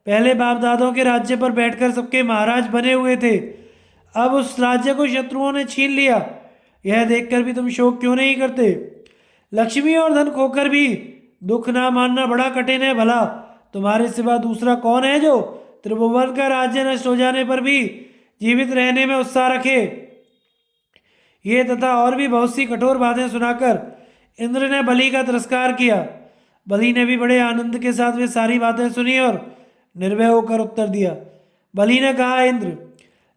पहले बाप दादों के राज्य पर बैठकर सबके महाराज बने हुए थे, अब उस राज्य को शत्रुओं ने छीन लिया। यह देखकर भी तुम शोक क्यों नहीं करते? लक्ष्मी और धन खोकर भी दुख ना मानना बड़ा कठिन है। भला तुम्हारे सिवा दूसरा कौन है जो त्रिभुवन का राज्य नष्ट हो जाने पर भी जीवित रहने में उत्साह रखे? ये तथा और भी बहुत सी कठोर बातें सुनाकर इंद्र ने बलि का तिरस्कार किया। बलि ने भी बड़े आनंद के साथ वे सारी बातें सुनी और निर्भय होकर उत्तर दिया। बलि ने कहा, इंद्र,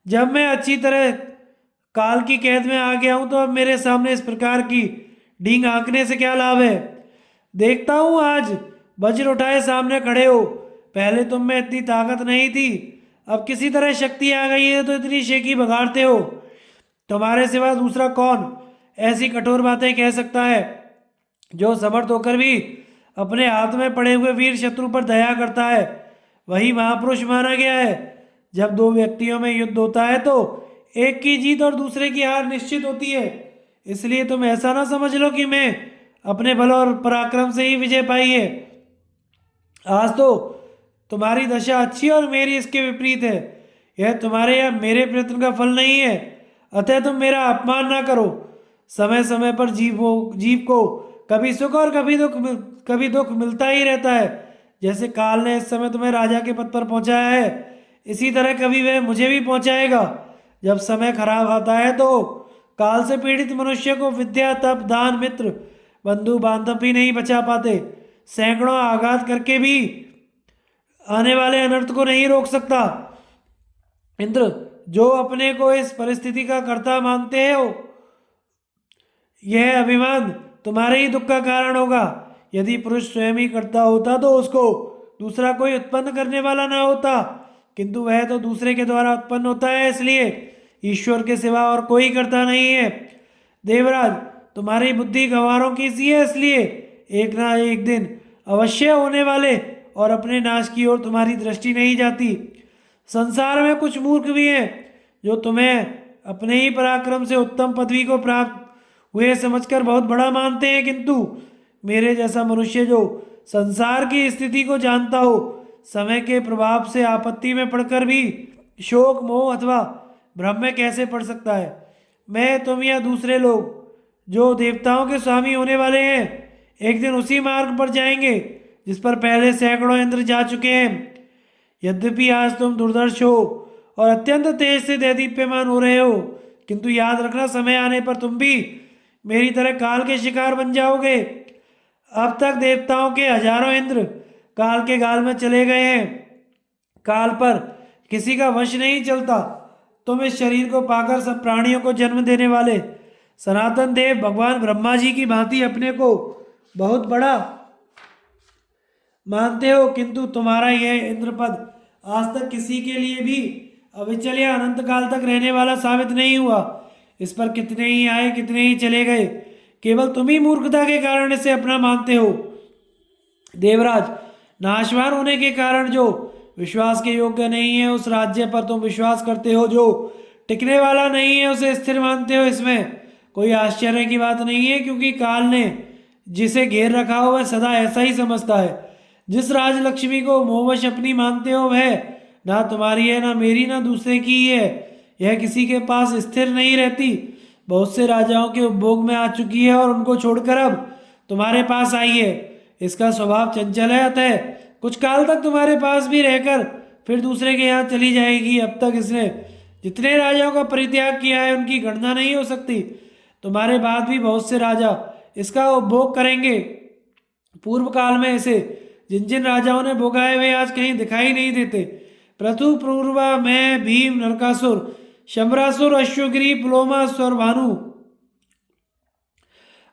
जब मैं अच्छी तरह काल की कैद में आ गया हूं, तो अब मेरे सामने इस प्रकार की डींग हाँकने से क्या लाभ है? देखता हूं आज वज्र उठाए सामने खड़े हो। पहले तुम में इतनी ताकत नहीं थी, अब किसी तरह शक्ति आ गई है तो इतनी शेखी बघाड़ते हो। तुम्हारे सिवा दूसरा कौन ऐसी कठोर बातें कह सकता है, जो समर्थ होकर भी अपने हाथ में पड़े हुए वीर शत्रु पर दया करता है? वही महापुरुष माना गया है। जब दो व्यक्तियों में युद्ध होता है तो एक की जीत और दूसरे की हार निश्चित होती है। इसलिए तुम ऐसा ना समझ लो कि मैं अपने बल और पराक्रम से ही विजय पाई है। आज तो तुम्हारी दशा अच्छी और मेरी इसके विपरीत है। यह तुम्हारे या मेरे प्रयत्न का फल नहीं है, अतः तुम मेरा अपमान ना करो। समय समय पर जीव को कभी सुख और कभी दुख मिलता ही रहता है। जैसे काल ने इस समय तुम्हें राजा के पद पर पहुंचाया है, इसी तरह कभी वह मुझे भी पहुंचाएगा। जब समय खराब आता है तो काल से पीड़ित मनुष्य को विद्या, तप, दान, मित्र, बंधु बांधव भी नहीं बचा पाते। सैकड़ों आघात करके भी आने वाले अनर्थ को नहीं रोक सकता। इंद्र, जो अपने को इस परिस्थिति का कर्ता मानते हो, यह अभिमान तुम्हारे ही दुख का कारण होगा। यदि पुरुष स्वयं ही करता होता तो उसको दूसरा कोई उत्पन्न करने वाला ना होता, किंतु वह तो दूसरे के द्वारा उत्पन्न होता है, इसलिए ईश्वर के सिवा और कोई करता नहीं है। देवराज, तुम्हारी बुद्धि गंवारों की सी है, इसलिए एक ना एक दिन अवश्य होने वाले और अपने नाश की ओर तुम्हारी दृष्टि नहीं जाती। संसार में कुछ मूर्ख भी हैं जो तुम्हें अपने ही पराक्रम से उत्तम पदवी को प्राप्त हुए समझकर बहुत बड़ा मानते हैं, किंतु मेरे जैसा मनुष्य जो संसार की स्थिति को जानता हो, समय के प्रभाव से आपत्ति में पड़कर भी शोक, मोह अथवा भ्रम में कैसे पड़ सकता है। मैं, तुम या दूसरे लोग जो देवताओं के स्वामी होने वाले हैं, एक दिन उसी मार्ग पर जाएंगे जिस पर पहले सैकड़ों इंद्र जा चुके हैं। यद्यपि आज तुम दुर्दर्श हो और अत्यंत तेज से दैदीप्यमान हो रहे हो, किंतु याद रखना, समय आने पर तुम भी मेरी तरह काल के शिकार बन जाओगे। अब तक देवताओं के हजारों इंद्र काल के गाल में चले गए हैं। काल पर किसी का वश नहीं चलता। तुम इस शरीर को पाकर सब प्राणियों को जन्म देने वाले सनातन देव भगवान ब्रह्मा जी की भांति अपने को बहुत बड़ा मानते हो, किंतु तुम्हारा यह इंद्रपद आज तक किसी के लिए भी अविचल या अनंत काल तक रहने वाला साबित नहीं हुआ। इस पर कितने ही आए, कितने ही चले गए, केवल तुम ही मूर्खता के कारण इसे अपना मानते हो। देवराज, नाशवान होने के कारण जो विश्वास के योग्य नहीं है, उस राज्य पर तुम विश्वास करते हो। जो टिकने वाला नहीं है, उसे स्थिर मानते हो। इसमें कोई आश्चर्य की बात नहीं है, क्योंकि काल ने जिसे घेर रखा हो वह सदा ऐसा ही समझता है। जिस राजलक्ष्मी को मोहवश अपनी मानते हो, वह ना तुम्हारी है, ना मेरी, ना दूसरे की ही है। यह किसी के पास स्थिर नहीं रहती, बहुत से राजाओं के उपभोग में आ चुकी है और उनको छोड़कर अब तुम्हारे पास आई है। इसका स्वभाव चंचल है, अतः कुछ काल तक तुम्हारे पास भी रहकर फिर दूसरे के यहाँ चली जाएगी। अब तक इसने जितने राजाओं का परित्याग किया है, उनकी गणना नहीं हो सकती। तुम्हारे बाद भी बहुत से राजा इसका उपभोग करेंगे। पूर्व काल में इसे जिन जिन राजाओं ने भोगाए वे आज कहीं दिखाई नहीं देते। प्रथु, पूर्वा, मैं, भीम, नरकासुर, शंबरासुर, अश्वगिरी, पुलोमा, स्वरभानु,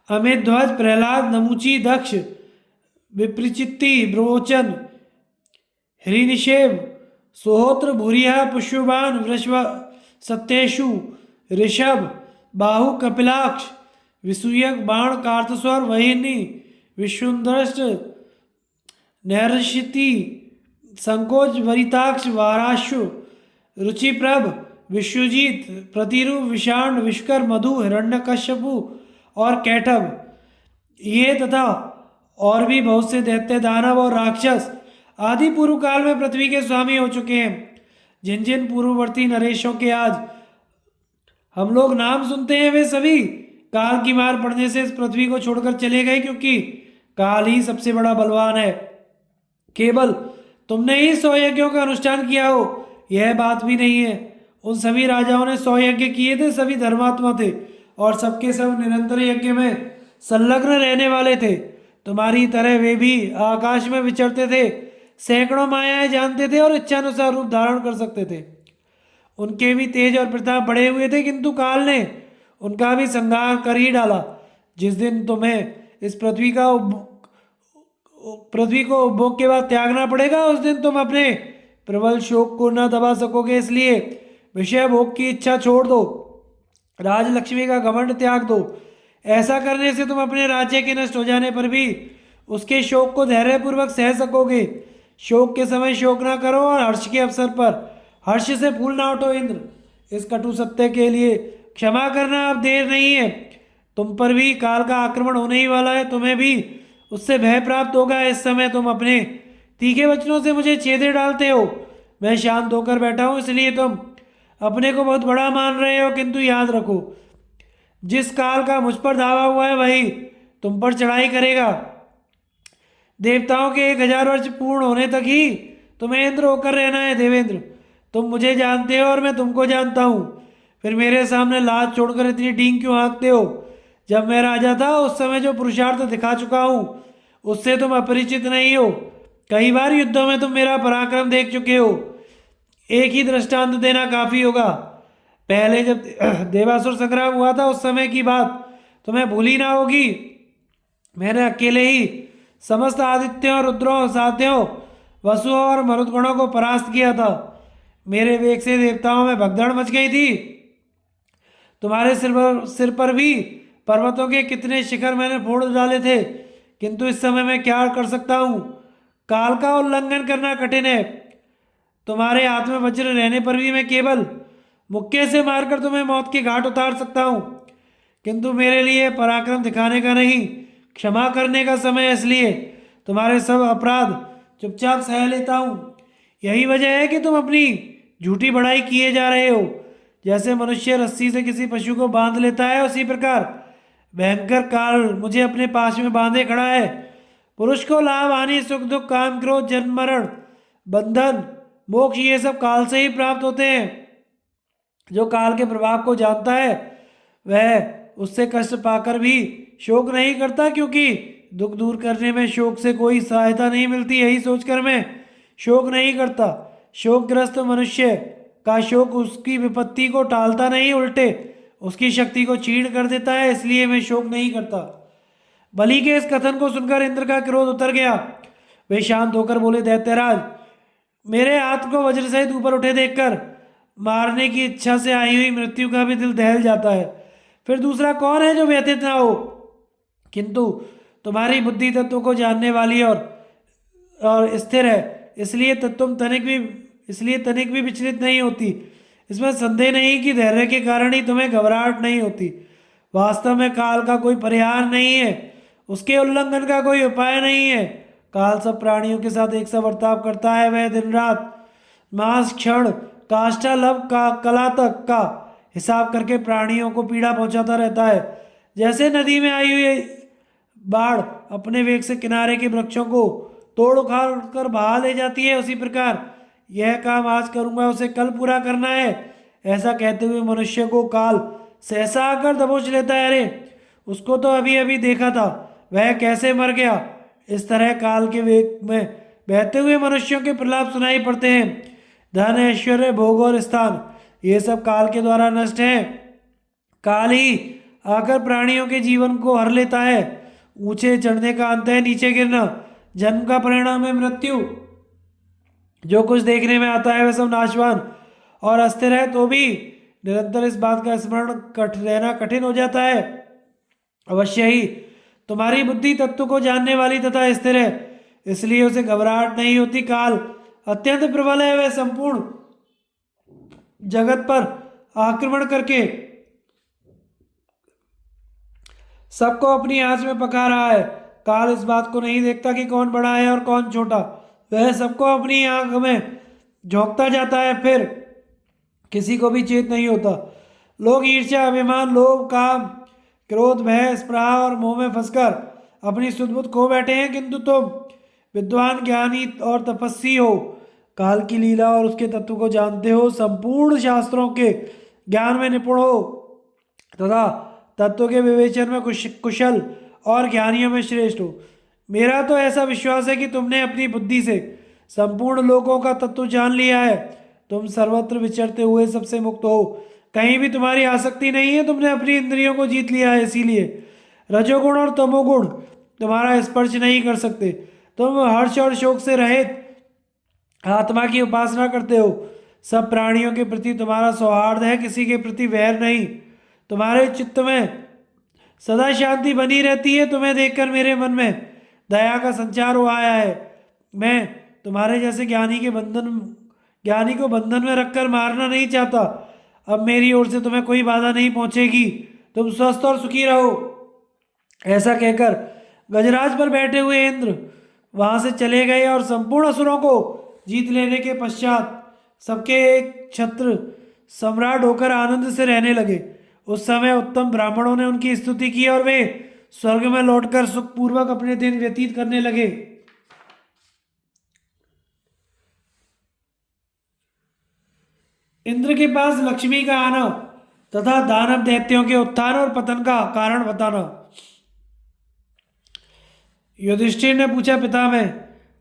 अमितध्वज, प्रहलाद, नमुची, दक्ष, विप्रचित्ति, ब्रोचन, हिरण्यकेशव, सोहोत्र, भूरिया, पुष्यबान, वृषभ, सत्येषु, ऋषभ, बाहु, कपिलाक्ष, विसूयक, बाण, कार्तस्वर, वहिनी, विश्वदृष्ट, नैरशिति, संकोच, वरिताक्ष, वाराशु, रुचिप्रभ, विश्वजीत, प्रतिरु, विषाण, विष्कर, मधु, हिरण्यकश्यपु और कैटभ, ये तथा और भी बहुत से दैत्य, दानव और राक्षस आदि पूर्व काल में पृथ्वी के स्वामी हो चुके हैं। जिन जिन पूर्ववर्ती नरेशों के आज हम लोग नाम सुनते हैं, वे सभी काल की मार पड़ने से इस पृथ्वी को छोड़कर चले गए, क्योंकि काल ही सबसे बड़ा बलवान है। केवल तुमने ही 100 यज्ञों का अनुष्ठान किया हो, यह बात भी नहीं है। उन सभी राजाओं ने 100 यज्ञ किए थे, सभी धर्मात्मा थे और सबके सब निरंतर यज्ञ में संलग्न रहने वाले थे। तुम्हारी तरह वे भी आकाश में विचरते थे, सैकड़ों मायाएं जानते थे और इच्छानुसार रूप धारण कर सकते थे। उनके भी तेज और प्रताप बढ़े हुए थे, किंतु काल ने उनका भी संहार कर ही डाला। जिस दिन तुम्हें इस पृथ्वी को उपभोग के बाद त्यागना पड़ेगा, उस दिन तुम अपने प्रबल शोक को न दबा सकोगे। इसलिए विषय भोग की इच्छा छोड़ दो, राजलक्ष्मी का घमंड त्याग दो। ऐसा करने से तुम अपने राज्य के नष्ट हो जाने पर भी उसके शोक को धैर्यपूर्वक सह सकोगे। शोक के समय शोक ना करो और हर्ष के अवसर पर हर्ष से फूल ना उठो। इंद्र, इस कटु सत्य के लिए क्षमा करना अब देर नहीं है। तुम पर भी काल का आक्रमण होने ही वाला है, तुम्हें भी उससे भय प्राप्त होगा। इस समय तुम अपने तीखे वचनों से मुझे छेदे डालते हो। मैं शांत होकर बैठा हूँ, इसलिए तुम अपने को बहुत बड़ा मान रहे हो, किंतु याद रखो, जिस काल का मुझ पर धावा हुआ है वही तुम पर चढ़ाई करेगा। देवताओं के 1000 वर्ष पूर्ण होने तक ही तुम्हें इंद्र होकर रहना है। देवेंद्र, तुम मुझे जानते हो और मैं तुमको जानता हूँ, फिर मेरे सामने लाज छोड़कर इतनी डींग क्यों हाँकते हो। जब मैं राजा था उस समय जो पुरुषार्थ दिखा चुका हूँ, उससे तुम अपरिचित नहीं हो। कई बार युद्धों में तुम मेरा पराक्रम देख चुके हो। एक ही दृष्टांत देना काफी होगा। पहले जब देवासुर संग्राम हुआ था उस समय की बात तुम्हें भूली ना होगी। मैंने अकेले ही समस्त आदित्यों, रुद्रों, साध्यों, वसुओं और मरुदगणों को परास्त किया था। मेरे वेग से देवताओं में भगदड़ मच गई थी। तुम्हारे सिर पर भी पर्वतों के कितने शिखर मैंने फोड़ डाले थे। किंतु इस समय मैं क्या कर सकता हूँ? काल का उल्लंघन करना कठिन है। तुम्हारे हाथ में वज्र रहने पर भी मैं केवल मुक्के से मारकर तुम्हें मौत के घाट उतार सकता हूँ। किंतु मेरे लिए पराक्रम दिखाने का नहीं, क्षमा करने का समय है। इसलिए तुम्हारे सब अपराध चुपचाप सह लेता हूँ। यही वजह है कि तुम अपनी झूठी बड़ाई किए जा रहे हो। जैसे मनुष्य रस्सी से किसी पशु को बांध लेता है, उसी प्रकार भयंकर काल मुझे अपने पास में बांधे खड़ा है। पुरुष को लाभ, हानि, सुख दुख, काम, क्रोध, जन्म, मरण, बंधन, मोक्ष ये सब काल से ही प्राप्त होते हैं। जो काल के प्रभाव को जानता है वह उससे कष्ट पाकर भी शोक नहीं करता, क्योंकि दुख दूर करने में शोक से कोई सहायता नहीं मिलती। यही सोचकर मैं शोक नहीं करता। शोकग्रस्त मनुष्य का शोक उसकी विपत्ति को टालता नहीं, उल्टे उसकी शक्ति को क्षीण कर देता है। इसलिए मैं शोक नहीं करता। बलि के इस कथन को सुनकर इंद्र का क्रोध उतर गया। वे शांत होकर बोले, दैत्यराज, मेरे हाथ को वज्र सहित ऊपर उठे देखकर मारने की इच्छा से आई हुई मृत्यु का भी दिल दहल जाता है। फिर दूसरा कौन है जो व्यथित ना हो? किंतु तुम्हारी बुद्धि तत्व को जानने वाली और स्थिर है, इसलिए तनिक भी विचलित नहीं होती। इसमें संदेह नहीं कि धैर्य के कारण ही तुम्हें घबराहट नहीं होती। वास्तव में काल का कोई परिहार नहीं है, उसके उल्लंघन का कोई उपाय नहीं है। काल सब प्राणियों के साथ एक सा बर्ताव करता है। वह दिन रात, मास, क्षण, काष्ठा, लव का, कला तक का हिसाब करके प्राणियों को पीड़ा पहुंचाता रहता है। जैसे नदी में आई हुई बाढ़ अपने वेग से किनारे के वृक्षों को तोड़ उखाड़ कर बहा ले जाती है, उसी प्रकार यह काम आज करूंगा, उसे कल पूरा करना है। ऐसा कहते हुए मनुष्य को काल सहसा आकर दबोच लेता है। अरे, उसको तो अभी अभी देखा था, वह कैसे मर गया? इस तरह काल के वेग में बहते हुए मनुष्यों के प्रलाप सुनाई पड़ते हैं। धन, ऐश्वर्य, भोग और स्थान ये सब काल के द्वारा नष्ट हैं। काल ही आकर प्राणियों के जीवन को हर लेता है। ऊंचे चढ़ने का अंत है नीचे गिरना, जन्म का परिणाम है मृत्यु। जो कुछ देखने में आता है वह सब नाशवान और अस्थिर है, तो भी निरंतर इस बात का स्मरण रहना कठिन हो जाता है। अवश्य ही तुम्हारी बुद्धि तत्व को जानने वाली तथा स्थिर है, इसलिए उसे घबराहट नहीं होती। काल अत्यंत प्रबल है, वह संपूर्ण जगत पर आक्रमण करके सबको अपनी आंच में पका रहा है। काल इस बात को नहीं देखता कि कौन बड़ा है और कौन छोटा, वह सबको अपनी आंख में झोंकता जाता है, फिर किसी को भी चेत नहीं होता। लोग ईर्ष्या, अभिमान, लोभ, काम, क्रोध, भय, स्पृहा और मोह में फंसकर अपनी सुध-बुध खो बैठे हैं। किंतु तुम विद्वान, ज्ञानी और तपस्वी हो, काल की लीला और उसके तत्व को जानते हो, संपूर्ण शास्त्रों के ज्ञान में निपुण हो तथा तत्व के विवेचन में कुशल और ज्ञानियों में श्रेष्ठ हो। मेरा तो ऐसा विश्वास है कि तुमने अपनी बुद्धि से संपूर्ण लोकों का तत्व जान लिया है। तुम सर्वत्र विचरते हुए सबसे मुक्त हो, कहीं भी तुम्हारी आसक्ति नहीं है। तुमने अपनी इंद्रियों को जीत लिया है, इसीलिए रजोगुण और तमोगुण तुम्हारा स्पर्श नहीं कर सकते। तुम हर्ष और शोक से रहित आत्मा की उपासना करते हो। सब प्राणियों के प्रति तुम्हारा सौहार्द है, किसी के प्रति वैर नहीं। तुम्हारे चित्त में सदा शांति बनी रहती है। तुम्हें देखकर मेरे मन में दया का संचार हो आया है। मैं तुम्हारे जैसे ज्ञानी को बंधन में रखकर मारना नहीं चाहता। अब मेरी ओर से तुम्हें कोई बाधा नहीं पहुंचेगी। तुम स्वस्थ और सुखी रहो। ऐसा कहकर गजराज पर बैठे हुए इंद्र वहां से चले गए और संपूर्ण असुरों को जीत लेने के पश्चात सबके एक छत्र सम्राट होकर आनंद से रहने लगे। उस समय उत्तम ब्राह्मणों ने उनकी स्तुति की और वे स्वर्ग में लौटकर सुखपूर्वक अपने दिन व्यतीत करने लगे। इंद्र के पास लक्ष्मी का आना तथा दानव दैत्यों के उत्थान और पतन का कारण बताना, युधिष्ठिर ने पूछा, पितामह,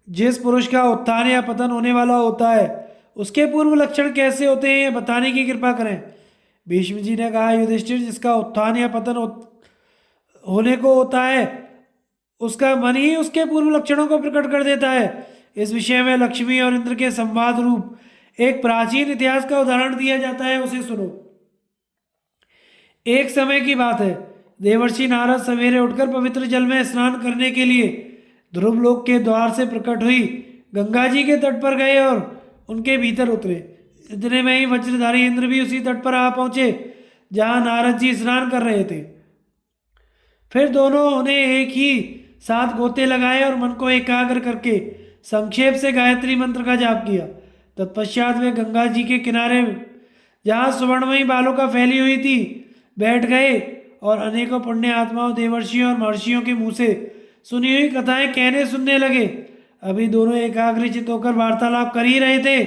जिस पुरुष का उत्थान या पतन होने वाला होता है उसके पूर्व लक्षण कैसे होते हैं, ये बताने की कृपा करें। भीष्म जी ने कहा, युधिष्ठिर, जिसका उत्थान या पतन होने को होता है उसका मन ही उसके पूर्व लक्षणों को प्रकट कर देता है। इस विषय में लक्ष्मी और इंद्र के संवाद रूप एक प्राचीन इतिहास का उदाहरण दिया जाता है, उसे सुनो। एक समय की बात है, देवर्षि नारद सवेरे उठकर पवित्र जल में स्नान करने के लिए ध्रुवलोक के द्वार से प्रकट हुई गंगा जी के तट पर गए और उनके भीतर उतरे। इतने में ही वज्रधारी इंद्र भी उसी तट पर आ पहुंचे जहां नारद जी स्नान कर रहे थे। फिर दोनों ने एक ही साथ गोते लगाए और मन को एकाग्र करके संक्षेप से गायत्री मंत्र का जाप किया। तत्पश्चात वे गंगा जी के किनारे, जहाँ सुवर्णमयी बालों का फैली हुई थी, बैठ गए और अनेकों पुण्य आत्माओं, देवर्षियों और महर्षियों के मुंह से सुनी हुई कथाएं कहने सुनने लगे। अभी दोनों एकाग्रचित होकर वार्तालाप कर ही रहे थे,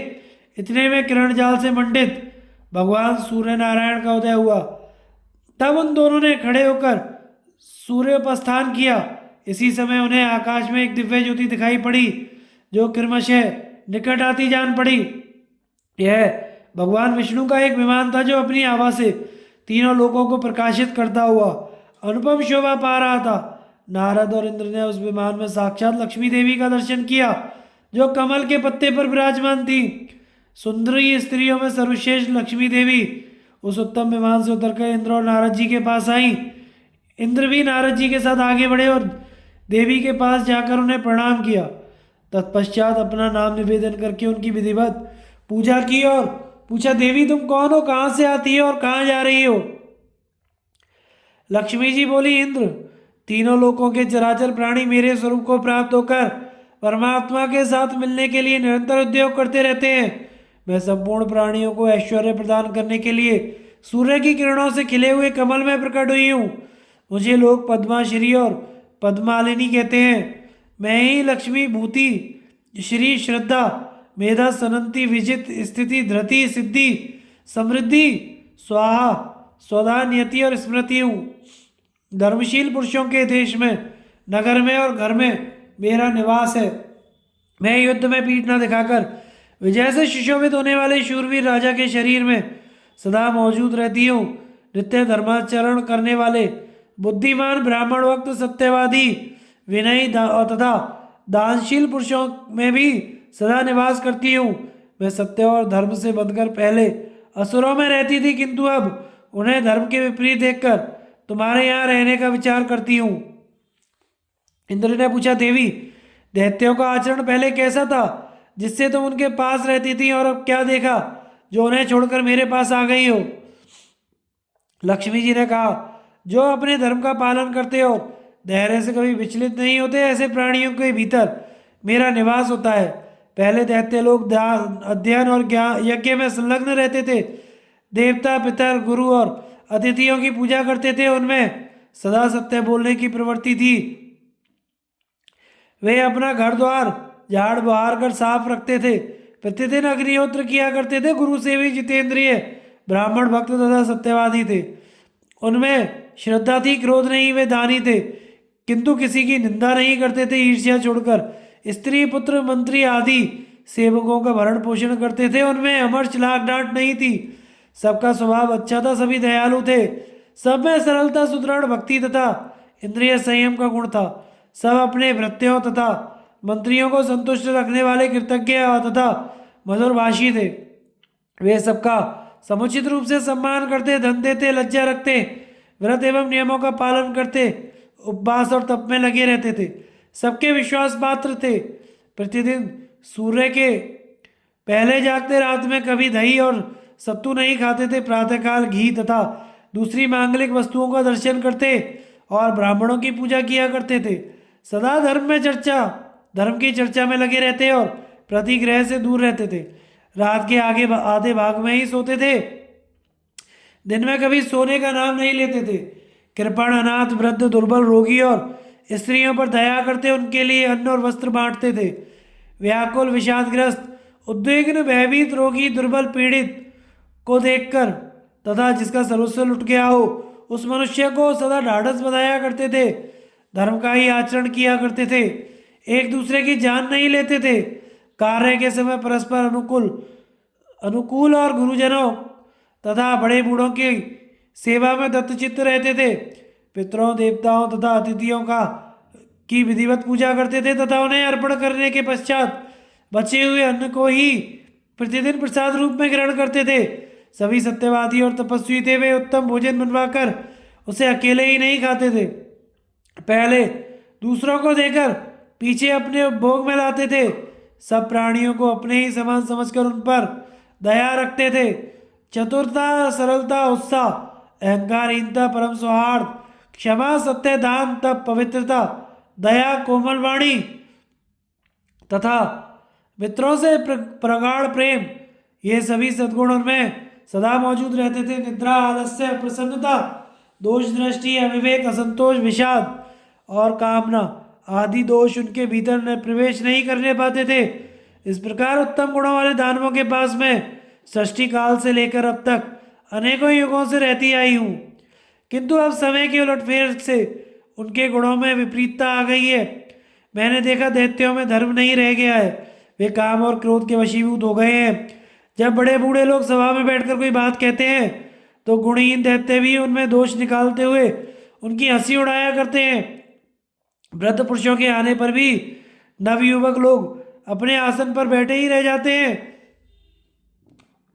इतने में किरण जाल से मंडित भगवान सूर्य नारायण का उदय हुआ। तब उन दोनों ने खड़े होकर सूर्योपस्थान किया। इसी समय उन्हें आकाश में एक दिव्य ज्योति दिखाई पड़ी जो क्रमशः निकट आती जान पड़ी। यह भगवान विष्णु का एक विमान था जो अपनी आभा से तीनों लोगों को प्रकाशित करता हुआ अनुपम शोभा पा रहा था। नारद और इंद्र ने उस विमान में साक्षात लक्ष्मी देवी का दर्शन किया जो कमल के पत्ते पर विराजमान थी। सुंदरी स्त्रियों में सर्वश्रेष्ठ लक्ष्मी देवी उस उत्तम विमान से उतरकर इंद्र और नारद जी के पास आई। इंद्र भी नारद जी के साथ आगे बढ़े और देवी के पास जाकर उन्हें प्रणाम किया। तत्पश्चात अपना नाम निवेदन करके उनकी विधिवत पूजा की और पूछा, देवी तुम कौन हो, कहाँ से आती हो और कहाँ जा रही हो? लक्ष्मी जी बोली, इंद्र, तीनों लोकों के चराचर प्राणी मेरे स्वरूप को प्राप्त होकर परमात्मा के साथ मिलने के लिए निरंतर उद्योग करते रहते हैं। मैं संपूर्ण प्राणियों को ऐश्वर्य प्रदान करने के लिए सूर्य की किरणों से खिले हुए कमल में प्रकट हुई हूँ। मुझे लोग पद्माश्री और पद्मालिनी कहते हैं। मैं ही लक्ष्मी, भूति, श्री, श्रद्धा, मेधा, सनंती, विजित, स्थिति, धृति, सिद्धि, समृद्धि, स्वाहा, स्वधा, नियति और स्मृति हूँ। धर्मशील पुरुषों के देश में, नगर में और घर में मेरा निवास है। मैं युद्ध में पीठ न दिखाकर विजय से सुशोभित होने वाले शूरवीर राजा के शरीर में सदा मौजूद रहती हूँ। नित्य धर्माचरण करने वाले बुद्धिमान, ब्राह्मण, वक्त, सत्यवादी, विनयी तथा दानशील पुरुषों में भी सदा निवास करती हूँ। मैं सत्य और धर्म से बंधकर पहले असुरों में रहती थी, किंतु अब उन्हें धर्म के विपरीत देखकर तुम्हारे यहाँ रहने का विचार करती हूँ। इंद्र ने पूछा, देवी, दैत्यों का आचरण पहले कैसा था जिससे तुम उनके पास रहती थी, और अब क्या देखा जो उन्हें छोड़कर मेरे पास आ गई हो? लक्ष्मी जी ने कहा, जो अपने धर्म का पालन करते हो, धैर्य से कभी विचलित नहीं होते, ऐसे प्राणियों के भीतर मेरा निवास होता है। पहले दैत्य लोग अध्ययन और ज्ञान यज्ञ में संलग्न रहते थे। देवता, पितर, गुरु और अतिथियों की पूजा करते थे। उनमें सदा सत्य बोलने की प्रवृत्ति थी। वे अपना घर द्वार झाड़ बहार कर साफ रखते थे। प्रतिदिन अग्निहोत्र किया करते थे। गुरु सेवी, जितेंद्रिय, ब्राह्मण, भक्त तथा सत्यवादी थे। उनमें श्रद्धा थी, क्रोध नहीं। वे दानी थे, किंतु किसी की निंदा नहीं करते थे। ईर्ष्या छोड़कर स्त्री, पुत्र, मंत्री आदि सेवकों का भरण पोषण करते थे। उनमें अमर्ष, लाख डांट नहीं थी। सबका स्वभाव अच्छा था, सभी दयालु थे। सब में सरलता, सुदृढ़ भक्ति तथा इंद्रिय संयम का गुण था। सब अपने भृत्यों तथा मंत्रियों को संतुष्ट रखने वाले कृतज्ञ तथा मधुरभाषी थे। वे सबका समुचित रूप से सम्मान करते, धन देते, लज्जा रखते, व्रत एवं नियमों का पालन करते, उपवास और तप में लगे रहते थे। सबके विश्वास पात्र थे। प्रतिदिन सूर्य के पहले जागते, रात में कभी दही और सत्तू नहीं खाते थे। प्रातःकाल घी तथा दूसरी मांगलिक वस्तुओं का दर्शन करते और ब्राह्मणों की पूजा किया करते थे। सदा धर्म की चर्चा में लगे रहते और प्रतिग्रह से दूर रहते थे। रात के आधे भाग में ही सोते थे। दिन में कभी सोने का नाम नहीं लेते थे। कृपण, अनाथ, वृद्ध, दुर्बल, रोगी और स्त्रियों पर दया करते, उनके लिए अन्न और वस्त्र बांटते थे। व्याकुल, विषादग्रस्त, उद्विग्न, भयभीत, रोगी, दुर्बल, पीड़ित को देखकर तथा जिसका सर्वस्व लुट गया हो, उस मनुष्य को सदा ढाढ़स बंधाया करते थे। धर्म का ही आचरण किया करते थे, एक दूसरे की जान नहीं लेते थे। कार्य के समय परस्पर अनुकूल अनुकूल और गुरुजनों तथा बड़े बूढ़ों की सेवा में दत्तचित्त रहते थे। पितरों, देवताओं तथा अतिथियों का की विधिवत पूजा करते थे तथा उन्हें अर्पण करने के पश्चात बचे हुए अन्न को ही प्रतिदिन प्रसाद रूप में ग्रहण करते थे। सभी सत्यवादी और तपस्वी थे, वे उत्तम भोजन बनवाकर उसे अकेले ही नहीं खाते थे, पहले दूसरों को देकर पीछे अपने उपभोग में लाते थे। सब प्राणियों को अपने ही समान समझकर उन पर दया रखते थे। चतुरता, सरलता, उत्साह, अहंकारहीनता, परम सौहार्द, क्षमा, सत्य, दान, तप, पवित्रता, दया, कोमल वाणी तथा मित्रों से प्रगाढ़ प्रेम, ये सभी सद्गुण उनमें सदा मौजूद रहते थे। निद्रा, आलस्य, प्रसन्नता, दोष दृष्टि, अविवेक, असंतोष, विषाद और कामना आदि दोष उनके भीतर न प्रवेश नहीं करने पाते थे। इस प्रकार उत्तम गुणों वाले दानवों के पास में सृष्टि काल से लेकर अब तक अनेकों युगों से रहती आई हूँ, किंतु अब समय के उलटफेर से उनके गुणों में विपरीतता आ गई है। मैंने देखा दैत्यों में धर्म नहीं रह गया है, वे काम और क्रोध के वशीभूत हो गए हैं। जब बड़े बूढ़े लोग सभा में बैठकर कोई बात कहते हैं तो गुणहीन दैत्य भी उनमें दोष निकालते हुए उनकी हंसी उड़ाया करते हैं। वृद्ध पुरुषों के आने पर भी नवयुवक लोग अपने आसन पर बैठे ही रह जाते हैं,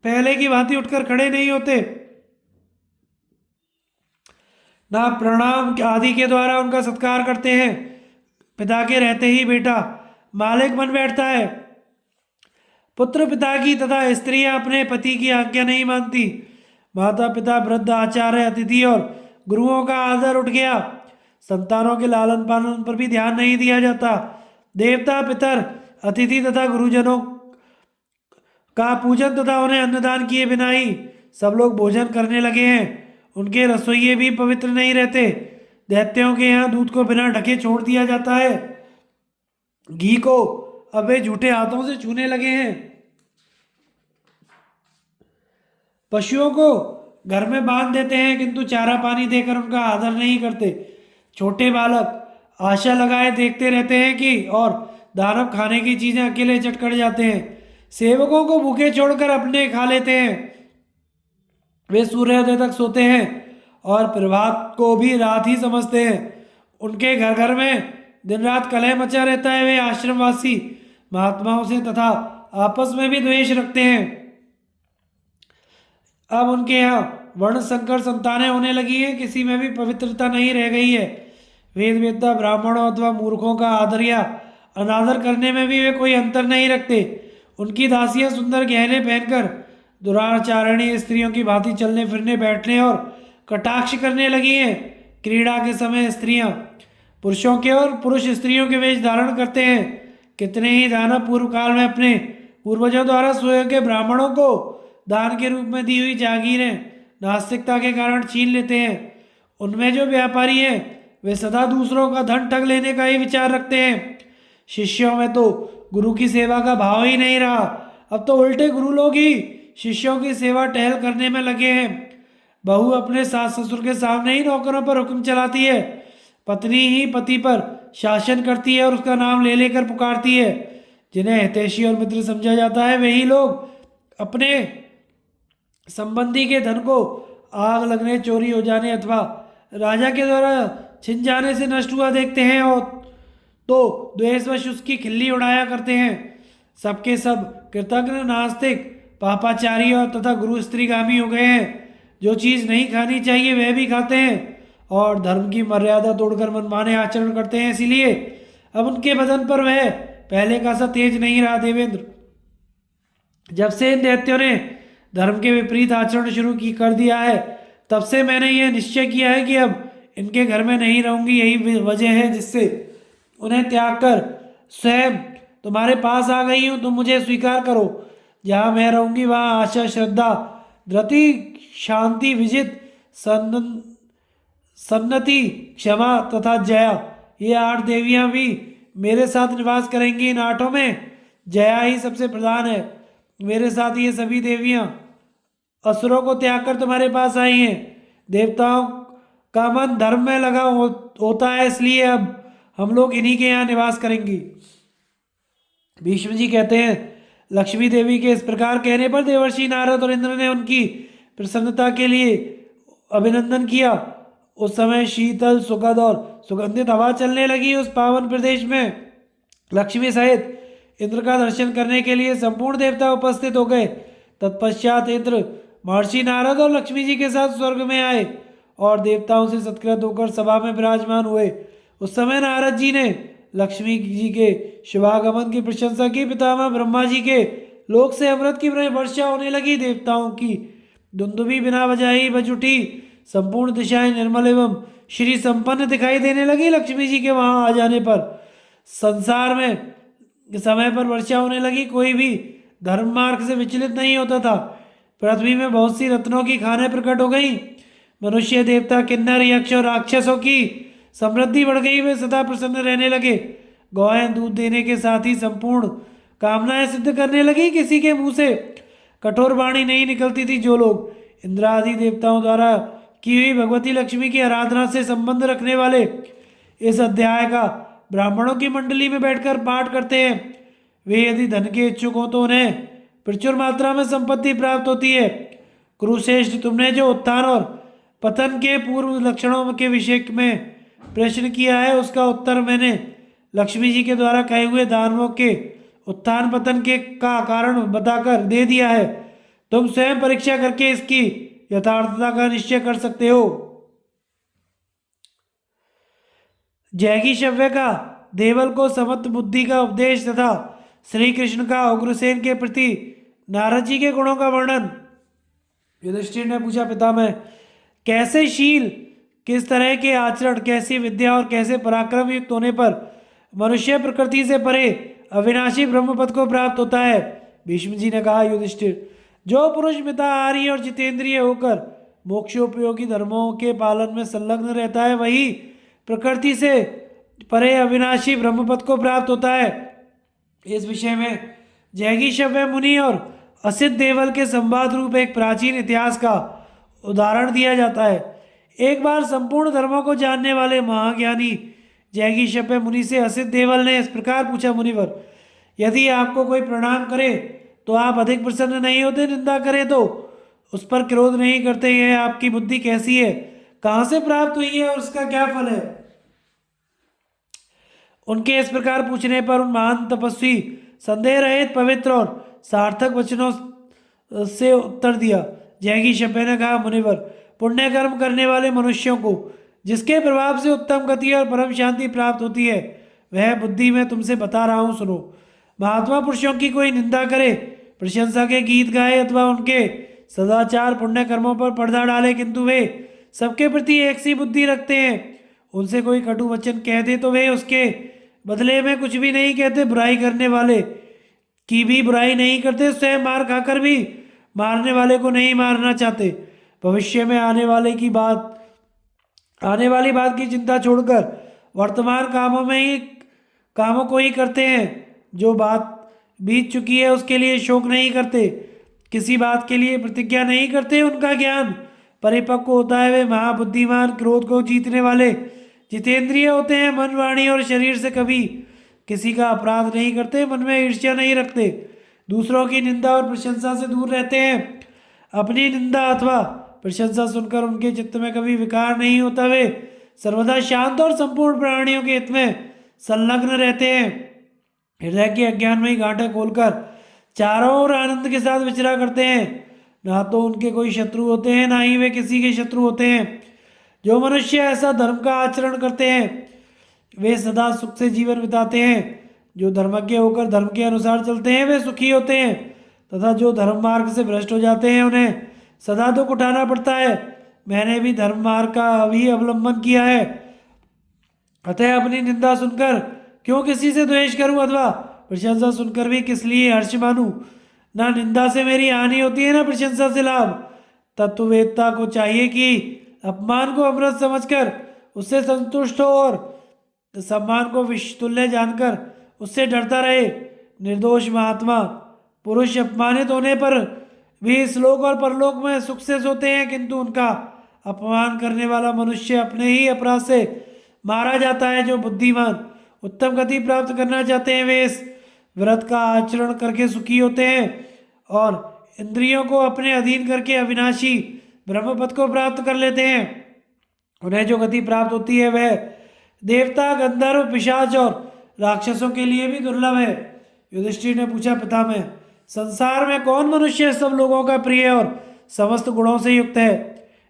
पहले की भांति उठकर खड़े नहीं होते। ना प्रणाम आदि के द्वारा उनका सत्कार करते हैं। पिता के रहते ही बेटा मालिक बन बैठता है। पुत्र पिता की तथा स्त्रियां अपने पति की आज्ञा नहीं मानती। माता पिता, वृद्ध, आचार्य, अतिथि और गुरुओं का आदर उठ गया। संतानों के लालन पालन पर भी ध्यान नहीं दिया जाता। देवता, पितर, अतिथि तथा गुरुजनों का पूजन तथा उन्हें अन्नदान किए बिना ही सब लोग भोजन करने लगे हैं। उनके रसोइये भी पवित्र नहीं रहते। दैत्यों के यहाँ दूध को बिना ढके छोड़ दिया जाता है। घी को अब वे झूठे हाथों से छूने लगे हैं। पशुओं को घर में बांध देते हैं, किंतु चारा पानी देकर उनका आदर नहीं करते। छोटे बालक आशा लगाए देखते रहते हैं कि और दानव खाने की चीजें अकेले चटकर जाते हैं। सेवकों को भूखे छोड़कर अपने खा लेते हैं। वे सूर्योदय तक सोते हैं और प्रभात को भी रात ही समझते हैं। उनके घर घर में दिन रात कलह मचा रहता है। वे आश्रमवासी महात्माओं से तथा आपस में भी द्वेष रखते हैं। अब उनके यहाँ वर्ण संकर संतानें होने लगी हैं, किसी में भी पवित्रता नहीं रह गई है। वेद वेदता ब्राह्मणों अथवा मूर्खों का आदर या अनादर करने में भी वे कोई अंतर नहीं रखते। उनकी दासियां सुंदर गहने पहनकर दुराचारणी स्त्रियों की भांति चलने फिरने, बैठने और कटाक्ष करने लगी हैं। क्रीड़ा के समय स्त्रियां पुरुषों के और पुरुष स्त्रियों के वेश धारण करते हैं। कितने ही दानव पूर्व काल में अपने पूर्वजों द्वारा सोए के ब्राह्मणों को दान के रूप में दी हुई जागीरें नास्तिकता के कारण छीन लेते हैं। उनमें जो व्यापारी हैं वे सदा दूसरों का धन ठग लेने का ही विचार रखते हैं। शिष्यों में तो गुरु की सेवा का भाव ही नहीं रहा। अब तो उल्टे गुरु लोग ही शिष्यों की सेवा टहल करने में लगे हैं। बहू अपने सास ससुर के सामने ही नौकरों पर हुक्म चलाती है। पत्नी ही पति पर शासन करती है और उसका नाम ले लेकर पुकारती है। जिन्हें हितैषी और मित्र समझा जाता है वही लोग अपने संबंधी के धन को आग लगने, चोरी हो जाने अथवा राजा के द्वारा छिन जाने से नष्ट हुआ देखते हैं और तो द्वेषवश उसकी खिल्ली उड़ाया करते हैं। सबके सब कृतज्ञ, नास्तिक, पापाचारी और तथा गुरु स्त्रीगामी हो गए हैं। जो चीज़ नहीं खानी चाहिए वह भी खाते हैं और धर्म की मर्यादा तोड़कर मनमाने आचरण करते हैं। इसीलिए अब उनके बदन पर वह पहले का सा तेज नहीं रहा। देवेंद्र, जब से इन दैत्यों ने धर्म के विपरीत आचरण शुरू की कर दिया है तब से मैंने यह निश्चय किया है कि अब इनके घर में नहीं रहूंगी। यही वजह है जिससे उन्हें त्याग कर स्वयं तुम्हारे पास आ गई हूँ। तुम मुझे स्वीकार करो। जहाँ मैं रहूंगी वहाँ आशा, श्रद्धा, धृति, शांति, विजित, सन्नति, क्षमा तथा जया, ये 8 देवियां भी मेरे साथ निवास करेंगी। इन 8 में जया ही सबसे प्रधान है। मेरे साथ ये सभी देवियां असुरों को त्याग कर तुम्हारे पास आई हैं। देवताओं का मन धर्म में लगा होता है, इसलिए अब हम लोग इन्हीं के यहाँ निवास करेंगे। भीष्म जी कहते हैं, लक्ष्मी देवी के इस प्रकार कहने पर देवर्षि नारद और इंद्र ने उनकी प्रसन्नता के लिए अभिनंदन किया। उस समय शीतल सुखद और सुगंधित हवा चलने लगी। उस पावन प्रदेश में लक्ष्मी सहित इंद्र का दर्शन करने के लिए संपूर्ण देवता उपस्थित हो गए। तत्पश्चात इंद्र महर्षि नारद और लक्ष्मी जी के साथ स्वर्ग में आए और देवताओं से सत्कृत होकर सभा में विराजमान हुए। उस समय नारद जी ने लक्ष्मी जी के शुभागमन की प्रशंसा की। पितामह ब्रह्मा जी के लोक से अमृत की वर्षा होने लगी। देवताओं की दुंदुभी बिना बजाई बज उठी। संपूर्ण दिशाएं निर्मल एवं श्री संपन्न दिखाई देने लगी। लक्ष्मी जी के वहां आ जाने पर संसार में समय पर वर्षा होने लगी। कोई भी धर्म मार्ग से विचलित नहीं होता था। पृथ्वी में बहुत सी रत्नों की खानें प्रकट हो गई। मनुष्य देवता किन्नर यक्ष और राक्षसों की समृद्धि बढ़ गई। वे सदा प्रसन्न रहने लगे। गौएं दूध देने के साथ ही संपूर्ण कामनाएं सिद्ध करने लगी। किसी के मुंह से कठोर वाणी नहीं निकलती थी। जो लोग इंद्र आदि देवताओं द्वारा की हुई भगवती लक्ष्मी की आराधना से संबंध रखने वाले इस अध्याय का ब्राह्मणों की मंडली में बैठकर पाठ करते हैं, वे यदि धन के इच्छुक हो तो उन्हें प्रचुर मात्रा में संपत्ति प्राप्त होती है। कुरुश्रेष्ठ, तुमने जो उत्थान और पतन के पूर्व लक्षणों के विषय में प्रश्न किया है, उसका उत्तर मैंने लक्ष्मी जी के द्वारा कहे हुए दानवों के उत्थान पतन के का कारण बताकर दे दिया है। तुम स्वयं परीक्षा करके इसकी यथार्थता का निश्चय कर सकते हो। जैगीषव्य का देवल को समत्व बुद्धि का उपदेश तथा श्री कृष्ण का उग्रसेन के प्रति नारद जी के गुणों का वर्णन। युधिष्ठिर ने पूछा, पितामह, कैसे शील, किस तरह के आचरण, कैसी विद्या और कैसे पराक्रम युक्त होने पर मनुष्य प्रकृति से परे अविनाशी ब्रह्मपद को प्राप्त होता है? भीष्म जी ने कहा, युधिष्ठिर, जो पुरुष मिताहारी और जितेंद्रिय होकर मोक्षोपयोगी धर्मों के पालन में संलग्न रहता है, वही प्रकृति से परे अविनाशी ब्रह्मपद को प्राप्त होता है। इस विषय में जैगीषव्य मुनि और असित देवल के संवाद रूप एक प्राचीन इतिहास का उदाहरण दिया जाता है। एक बार संपूर्ण धर्मों को जानने वाले महाज्ञानी जैगीषव्य मुनि से असित देवल ने इस प्रकार पूछा, मुनिवर, यदि आपको कोई प्रणाम करे तो आप अधिक प्रसन्न नहीं होते, निंदा करे तो उस पर क्रोध नहीं करते, यह आपकी बुद्धि कैसी है, कहाँ से प्राप्त हुई है और उसका क्या फल है? उनके इस प्रकार पूछने पर उन महान तपस्वी संदेह रहित, पवित्र और सार्थक वचनों से उत्तर दिया। जैगीषव्य ने कहा, मुनिवर, पुण्य कर्म करने वाले मनुष्यों को जिसके प्रभाव से उत्तम गति और परम शांति प्राप्त होती है, वह बुद्धि मैं तुमसे बता रहा हूँ, सुनो। महात्मा पुरुषों की कोई निंदा करे, प्रशंसा के गीत गाए अथवा उनके सदाचार पुण्य कर्मों पर पर्दा डाले, किंतु वे सबके प्रति एक सी बुद्धि रखते हैं, उनसे कोई कटु वचन कह दे तो वे उसके बदले में कुछ भी नहीं कहते, बुराई करने वाले की भी बुराई नहीं करते, स्वयं मार खाकर भी मारने वाले को नहीं मारना चाहते, भविष्य में आने वाली बात की चिंता छोड़कर वर्तमान कामों को ही करते हैं, जो बात बीत चुकी है उसके लिए शोक नहीं करते, किसी बात के लिए प्रतिज्ञा नहीं करते, उनका ज्ञान परिपक्व होता है, वे महाबुद्धिमान, क्रोध को जीतने वाले, जितेंद्रिय होते हैं, मन, वाणी और शरीर से कभी किसी का अपराध नहीं करते, मन में ईर्ष्या नहीं रखते, दूसरों की निंदा और प्रशंसा से दूर रहते हैं, अपनी निंदा अथवा प्रशंसा सुनकर उनके चित्त में कभी विकार नहीं होता, वे सर्वदा शांत और संपूर्ण प्राणियों के हित में संलग्न रहते हैं, हृदय की अज्ञानमयी गांठें खोलकर चारों ओर आनंद के साथ विचरा करते हैं, ना तो उनके कोई शत्रु होते हैं, ना ही वे किसी के शत्रु होते हैं। जो मनुष्य ऐसा धर्म का आचरण करते हैं वे सदा सुख से जीवन बिताते हैं, जो धर्मज्ञ होकर धर्म के अनुसार चलते हैं वे सुखी होते हैं, तथा जो धर्म मार्ग से भ्रष्ट हो जाते हैं उन्हें सदा दुख उठाना पड़ता है। मैंने भी धर्म मार्ग का अभी अवलंबन किया है, अतः अपनी निंदा सुनकर क्यों किसी से द्वेष करूं अथवा प्रशंसा सुनकर भी किस लिए हर्ष मानूं? ना निंदा से मेरी हानि होती है, ना प्रशंसा से लाभ। तत्ववेत्ता को चाहिए कि अपमान को अमृत समझकर उससे संतुष्ट हो और सम्मान को विष तुल्य जानकर उससे डरता रहे। निर्दोष महात्मा पुरुष अपमानित होने पर भी इस लोक और परलोक में सुख से सोते हैं, किंतु उनका अपमान करने वाला मनुष्य अपने ही अपराध से मारा जाता है। जो बुद्धिमान उत्तम गति प्राप्त करना चाहते हैं वे इस व्रत का आचरण करके सुखी होते हैं और इंद्रियों को अपने अधीन करके अविनाशी ब्रह्मपद को प्राप्त कर लेते हैं। उन्हें जो गति प्राप्त होती है वह देवता, गंधर्व, पिशाच और राक्षसों के लिए भी दुर्लभ है। युधिष्ठिर ने पूछा, पितामह, संसार में कौन मनुष्य सब लोगों का प्रिय और समस्त गुणों से युक्त है?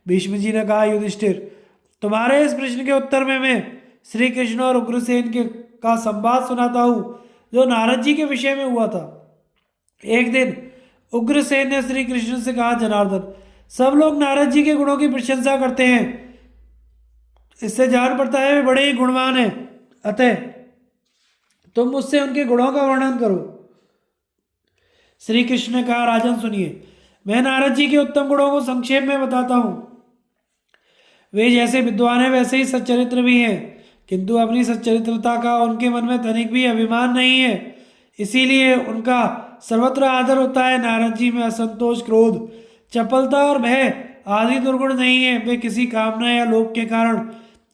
भीष्म जी ने कहा, युधिष्ठिर, तुम्हारे इस प्रश्न के उत्तर में मैं श्री कृष्ण और उग्रसेन के का संवाद सुनाता हूँ जो नारद जी के विषय में हुआ था। एक दिन उग्रसेन ने श्री कृष्ण से कहा, जनार्दन, सब लोग नारद जी के गुणों की प्रशंसा करते हैं, इससे जान पड़ता है वे बड़े ही गुणवान हैं, अतः तुम मुझसे उनके गुणों का वर्णन करो। श्री कृष्ण ने कहा, राजन सुनिए, मैं नारद जी के उत्तम गुणों को संक्षेप में बताता हूँ। वे जैसे विद्वान हैं वैसे ही सच्चरित्र भी हैं, किंतु अपनी सच्चरित्रता का उनके मन में तनिक भी अभिमान नहीं है, इसीलिए उनका सर्वत्र आदर होता है। नारद जी में असंतोष, क्रोध, चपलता और भय आदि दुर्गुण नहीं है। वे किसी कामना या लोभ के कारण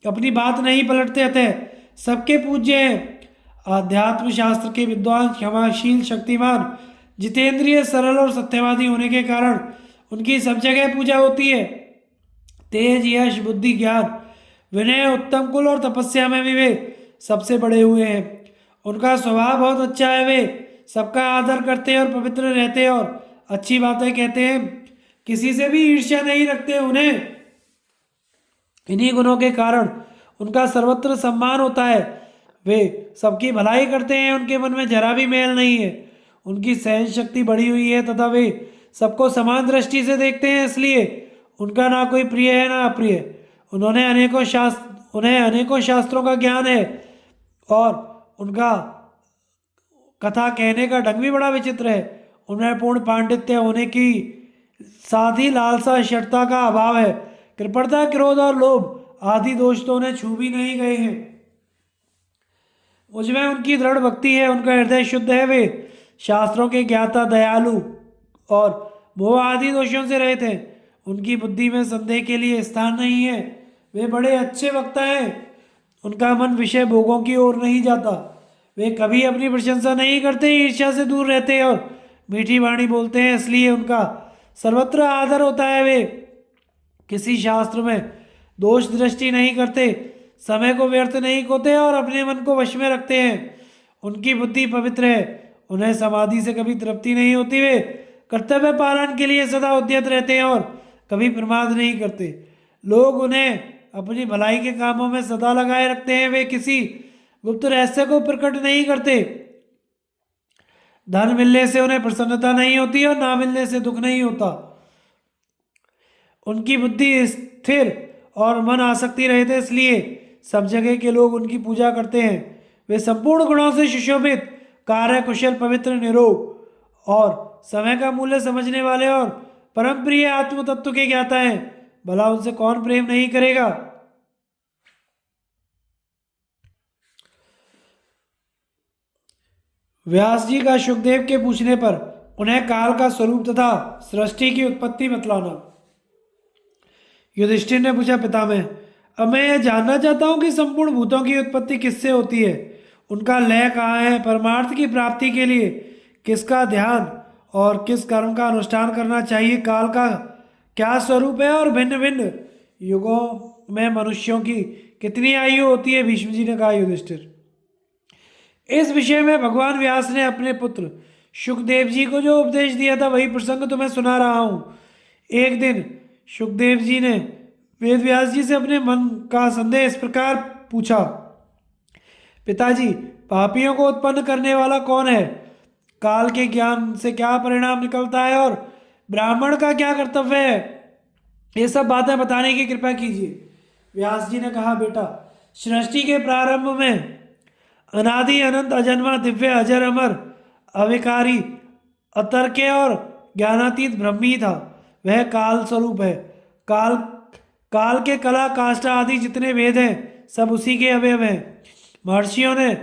अपनी बात नहीं पलटते, अतः सबके पूज्य हैं। आध्यात्म शास्त्र के विद्वान, क्षमाशील, शक्तिमान, जितेंद्रिय, सरल और सत्यवादी होने के कारण उनकी सब जगह पूजा होती है। तेज, यश, बुद्धि, ज्ञान, विनय, उत्तम कुल और तपस्या में भी वे सबसे बड़े हुए हैं। उनका स्वभाव बहुत अच्छा है, वे सबका आदर करते हैं और पवित्र रहते हैं और अच्छी बातें कहते हैं, किसी से भी ईर्ष्या नहीं रखते। उन्हें इन्हीं गुणों के कारण उनका सर्वत्र सम्मान होता है। वे सबकी भलाई करते हैं, उनके मन में जरा भी मैल नहीं है, उनकी सहन शक्ति बढ़ी हुई है तथा वे सबको समान दृष्टि से देखते हैं, इसलिए उनका ना कोई प्रिय है ना अप्रिय। उन्हें अनेकों शास्त्रों का ज्ञान है और उनका कथा कहने का ढंग भी बड़ा विचित्र है। उन्हें पूर्ण पांडित्य होने की साथ ही लालसा, शठता का अभाव है। कृपणता, क्रोध और लोभ आदि दोष तो उन्हें छू भी नहीं गए हैं। मुझमें उनकी दृढ़ भक्ति है, उनका हृदय शुद्ध है, वे शास्त्रों के ज्ञाता, दयालु और मोह आदि दोषों से रहित हैं। उनकी बुद्धि में संदेह के लिए स्थान नहीं है, वे बड़े अच्छे वक्ता हैं। उनका मन विषय भोगों की ओर नहीं जाता, वे कभी अपनी प्रशंसा नहीं करते, ईर्ष्या से दूर रहते हैं और मीठी वाणी बोलते हैं, इसलिए उनका सर्वत्र आदर होता है। वे किसी शास्त्र में दोष दृष्टि नहीं करते, समय को व्यर्थ नहीं खोते और अपने मन को वश में रखते हैं। उनकी बुद्धि पवित्र है, उन्हें समाधि से कभी तृप्ति नहीं होती। वे कर्तव्य पालन के लिए सदा उद्यत रहते हैं और कभी प्रमाद नहीं करते। लोग उन्हें अपनी भलाई के कामों में सदा लगाए रखते हैं, वे किसी गुप्त रहस्य को प्रकट नहीं करते। धन मिलने से उन्हें प्रसन्नता नहीं होती और ना मिलने से दुख नहीं होता। उनकी बुद्धि स्थिर और मन आसक्ति रहित है, इसलिए सब जगह के लोग उनकी पूजा करते हैं। वे संपूर्ण गुणों से सुशोभित, कार्य कुशल, पवित्र, निरोग और समय का मूल्य समझने वाले और परम प्रिय आत्म तत्व के ज्ञाता हैं। भला उनसे कौन प्रेम नहीं करेगा। व्यास जी का सुखदेव के पूछने पर उन्हें काल का स्वरूप तथा सृष्टि की उत्पत्ति बतलाना। युधिष्ठिर ने पूछा, पितामह, अब मैं यह जानना चाहता हूँ कि संपूर्ण भूतों की उत्पत्ति किससे होती है, उनका लय कहाँ है, परमार्थ की प्राप्ति के लिए किसका ध्यान और किस कर्म का अनुष्ठान करना चाहिए, काल का क्या स्वरूप है और भिन्न भिन्न युगों में मनुष्यों की कितनी आयु होती है। भीष्म जी ने कहा, युधिष्ठिर, इस विषय में भगवान व्यास ने अपने पुत्र सुखदेव जी को जो उपदेश दिया था वही प्रसंग तुम्हें सुना रहा हूँ। एक दिन सुखदेव जी ने वेद व्यास जी से अपने मन का संदेह इस प्रकार पूछा, पिताजी, पापियों को उत्पन्न करने वाला कौन है, काल के ज्ञान से क्या परिणाम निकलता है और ब्राह्मण का क्या कर्तव्य है, ये सब बातें बताने की कृपा कीजिए। व्यास जी ने कहा, बेटा, सृष्टि के प्रारंभ में अनादि अनंत अजन्मा दिव्य अजर अमर अविकारी अतर्क्य और ज्ञानातीत ब्रह्मी था, वह काल स्वरूप है। काल के कला, काष्ठा आदि जितने वेद हैं सब उसी के अवयव हैं। महर्षियों ने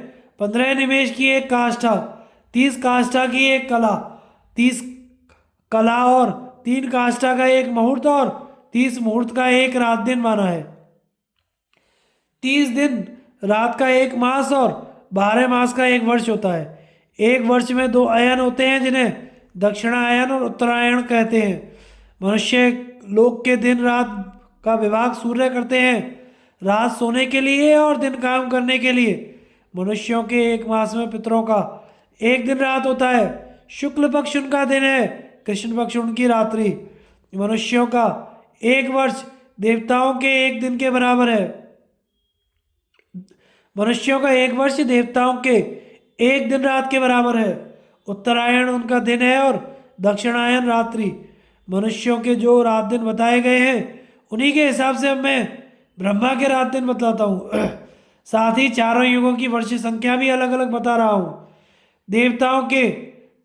15 निमेष की एक काष्ठा, 30 काष्ठा की एक कला, 30 कला और 3 काष्ठा का एक मुहूर्त और 30 मुहूर्त का एक रात दिन माना है। 30 दिन रात का एक मास और 12 मास का एक वर्ष होता है। एक वर्ष में 2 अयन होते हैं जिन्हें दक्षिणायन और उत्तरायण कहते हैं। मनुष्य लोक के दिन रात का विभाग सूर्य करते हैं, रात सोने के लिए और दिन काम करने के लिए। मनुष्यों के एक मास में पितरों का एक दिन रात होता है। शुक्ल पक्ष उनका दिन है, कृष्ण पक्ष उनकी रात्रि। मनुष्यों का एक वर्ष देवताओं के एक दिन के बराबर है। मनुष्यों का एक वर्ष देवताओं के एक दिन रात के बराबर है। उत्तरायण उनका दिन है और दक्षिणायन रात्रि। मनुष्यों के जो रात दिन बताए गए हैं उन्हीं के हिसाब से अब मैं ब्रह्मा के रात दिन बतलाता हूँ। साथ ही चारों युगों की वर्ष संख्या भी अलग अलग बता रहा हूँ। देवताओं के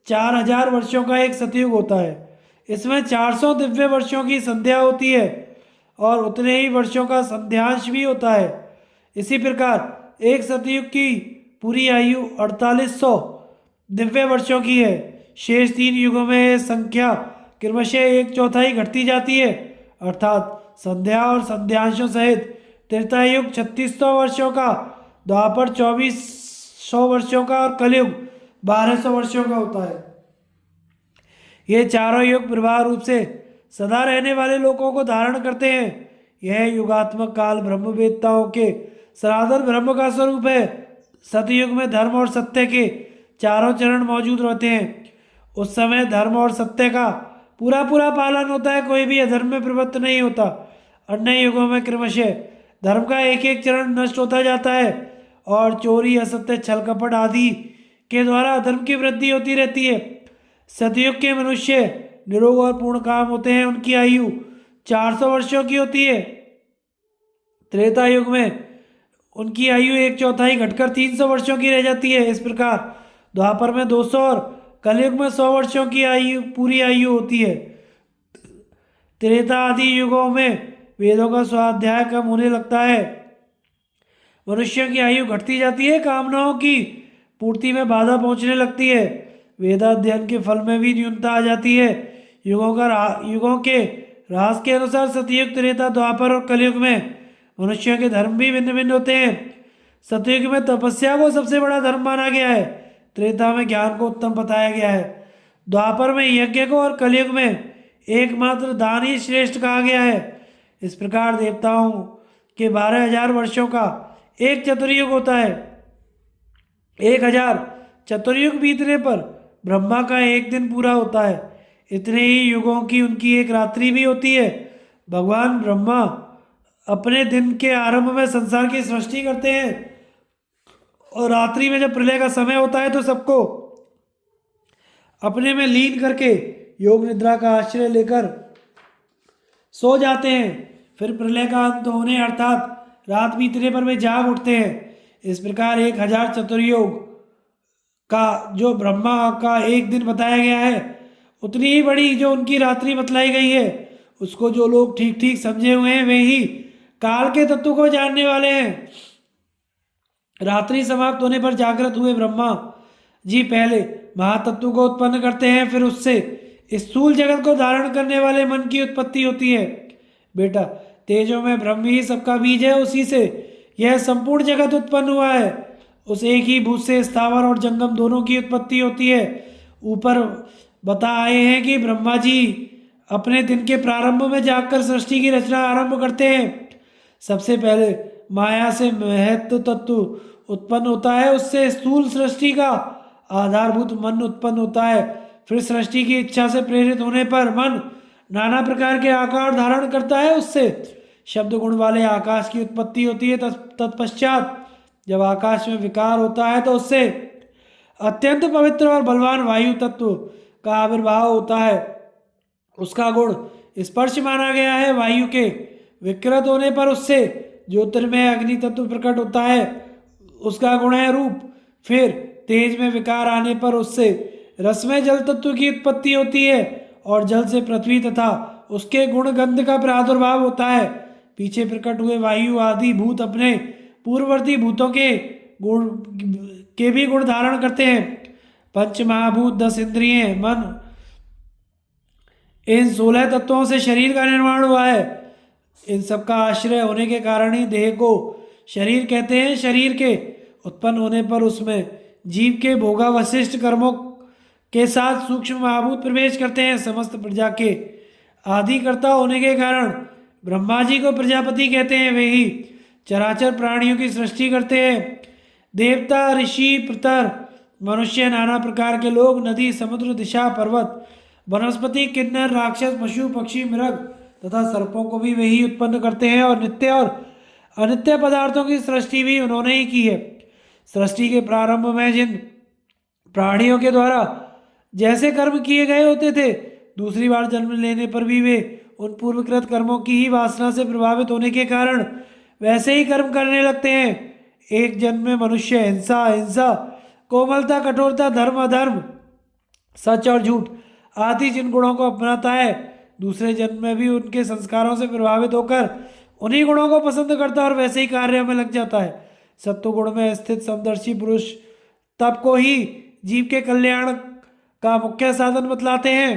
4000 वर्षों का एक सतयुग होता है। इसमें 400 दिव्य वर्षों की संध्या होती है और उतने ही वर्षों का संध्यांश भी होता है। इसी प्रकार एक सतयुग की पूरी आयु 4800 दिव्य वर्षों की है। शेष 3 युगों में यह संख्या क्रमशः 1/4 घटती जाती है, अर्थात संध्या और संध्यांशों सहित त्रेता युग 3600 वर्षों का, द्वापर 2400 वर्षों का और कलयुग 1200 वर्षों का होता है। ये चारों युग प्रभाव रूप से सदा रहने वाले लोगों को धारण करते हैं। यह युगात्मक काल ब्रह्मवेत्ताओं के सनातन ब्रह्म का स्वरूप है। सतयुग में धर्म और सत्य के चारों चरण मौजूद रहते हैं। उस समय धर्म और सत्य का पूरा पूरा पालन होता है, कोई भी अधर्म में प्रवृत्त नहीं होता। अन्य युगों में क्रमशः धर्म का एक एक चरण नष्ट होता जाता है और चोरी, असत्य, छल कपट आदि के द्वारा अधर्म की वृद्धि होती रहती है। सतयुग के मनुष्य निरोग और पूर्ण काम होते हैं। उनकी आयु 400 वर्षों की होती है। त्रेता युग में उनकी आयु 1/4 घटकर 300 वर्षों की रह जाती है। इस प्रकार द्वापर में 200 और कलयुग में 100 वर्षों की आयु पूरी आयु होती है। त्रेता आदि युगों में वेदों का स्वाध्याय कम होने लगता है। मनुष्यों की आयु घटती जाती है, कामनाओं की पूर्ति में बाधा पहुंचने लगती है। वेदाध्ययन के फल में भी न्यूनता आ जाती है। युगों के रास के अनुसार सतयुग, त्रेता, द्वापर और कलयुग में मनुष्यों के धर्म भी भिन्न भिन्न होते हैं। सतयुग में तपस्या को सबसे बड़ा धर्म माना गया है। त्रेता में ज्ञान को उत्तम बताया गया है। द्वापर में यज्ञ को और कलयुग में एकमात्र दान ही श्रेष्ठ कहा गया है। इस प्रकार देवताओं के 12,000 वर्षों का एक चतुर्युग होता है। 1000 चतुर्युग बीतने पर ब्रह्मा का एक दिन पूरा होता है। इतने ही युगों की उनकी एक रात्रि भी होती है। भगवान ब्रह्मा अपने दिन के आरंभ में संसार की सृष्टि करते हैं और रात्रि में जब प्रलय का समय होता है तो सबको अपने में लीन करके योग निद्रा का आश्रय लेकर सो जाते हैं। फिर प्रलय का अंत होने अर्थात रात बीतने पर वे जाग उठते हैं। इस प्रकार 1000 चतुर्युग का जो ब्रह्मा का एक दिन बताया गया है उतनी ही बड़ी जो उनकी रात्रि बतलाई गई है। उसको जो लोग ठीक ठीक समझे हुए हैं वे ही काल के तत्व को जानने वाले हैं। रात्रि समाप्त होने पर जागृत हुए ब्रह्मा जी पहले महातत्व को उत्पन्न करते हैं, फिर उससे स्थूल जगत को धारण करने वाले मन की उत्पत्ति होती है। बेटा, तेजो में ब्रह्म ही सबका बीज है, उसी से यह संपूर्ण जगत उत्पन्न हुआ है। उस एक ही भूत से स्थावर और जंगम दोनों की उत्पत्ति होती है। ऊपर बता आए हैं कि ब्रह्मा जी अपने दिन के प्रारंभ में जागकर सृष्टि की रचना आरंभ करते हैं। सबसे पहले माया से महत्व तत्व उत्पन्न होता है, उससे स्थूल सृष्टि का आधारभूत मन उत्पन्न होता है। फिर सृष्टि की इच्छा से प्रेरित होने पर मन नाना प्रकार के आकार धारण करता है, उससे शब्द गुण वाले आकाश की उत्पत्ति होती है। तत्पश्चात जब आकाश में विकार होता है तो उससे अत्यंत पवित्र और बलवान वायु तत्व का आविर्भाव होता है। उसका गुण स्पर्श माना गया है। वायु के विकृत होने पर उससे ज्योतिर्मय अग्नि तत्व प्रकट होता है, उसका गुण है रूप। फिर तेज में विकार आने पर उससे रसमय जल तत्व की उत्पत्ति होती है और जल से पृथ्वी तथा उसके गुण गंध का प्रादुर्भाव होता है। पीछे प्रकट हुए वायु आदि भूत अपने पूर्ववर्ती भूतों के गुण के भी गुण धारण करते हैं। पंच महाभूत, 10 इंद्रियें, मन, इन 16 तत्वों से शरीर का निर्माण हुआ है। इन सब का आश्रय होने के कारण ही देह को शरीर कहते हैं। शरीर के उत्पन्न होने पर उसमें जीव के भोगावशिष्ट कर्मों के साथ सूक्ष्म महाभूत प्रवेश करते हैं। समस्त प्रजा के आदिकर्ता होने के कारण ब्रह्मा जी को प्रजापति कहते हैं। वे ही चराचर प्राणियों की सृष्टि करते हैं। देवता, ऋषि, पितर, मनुष्य, नाना प्रकार के लोग, नदी, समुद्र, दिशा, पर्वत, वनस्पति, किन्नर, राक्षस, पशु, पक्षी, मृग तथा सर्पों को भी वे ही उत्पन्न करते हैं। और नित्य और अनित्य पदार्थों की सृष्टि भी उन्होंने ही की है। सृष्टि के प्रारंभ में जिन प्राणियों के द्वारा जैसे कर्म किए गए होते थे, दूसरी बार जन्म लेने पर भी वे उन पूर्वकृत कर्मों की ही वासना से प्रभावित होने के कारण वैसे ही कर्म करने लगते हैं। एक जन्म में मनुष्य हिंसा, अहिंसा, कोमलता, कठोरता, धर्म, अधर्म, सच और झूठ आदि जिन गुणों को अपनाता है, दूसरे जन्म में भी उनके संस्कारों से प्रभावित होकर उन्हीं गुणों को पसंद करता है और वैसे ही कार्यों में लग जाता है। सत्व गुण में स्थित समदर्शी पुरुष तप को ही जीव के कल्याण का मुख्य साधन बतलाते हैं।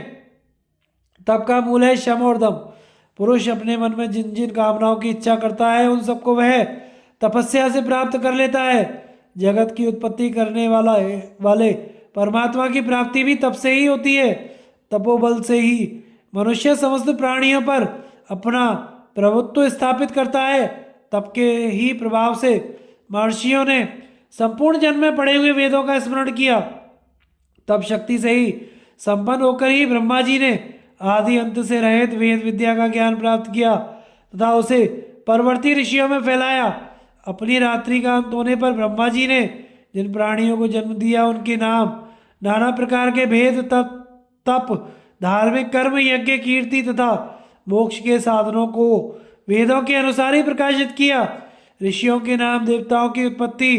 तप का मूल है शम और दम। पुरुष अपने मन में जिन जिन कामनाओं की इच्छा करता है, उन सबको वह तपस्या से प्राप्त कर लेता है। जगत की उत्पत्ति करने वाले परमात्मा की प्राप्ति भी तप से ही होती है। तपोबल से ही मनुष्य समस्त प्राणियों पर अपना प्रभुत्व स्थापित करता है। तप के ही प्रभाव से महर्षियों ने संपूर्ण जन्म में पढ़े हुए वेदों का स्मरण किया। तप शक्ति से ही संपन्न होकर ही ब्रह्मा जी ने आदि अंत से रहित वेद विद्या का ज्ञान प्राप्त किया तथा उसे परवर्ती ऋषियों में फैलाया। अपनी रात्रि का अंत होने पर ब्रह्मा जी ने जिन प्राणियों को जन्म दिया, उनके नाम, नाना प्रकार के भेद, तप, धार्मिक कर्म, यज्ञ, कीर्ति तथा मोक्ष के साधनों को वेदों के अनुसार ही प्रकाशित किया। ऋषियों के नाम, देवताओं की उत्पत्ति,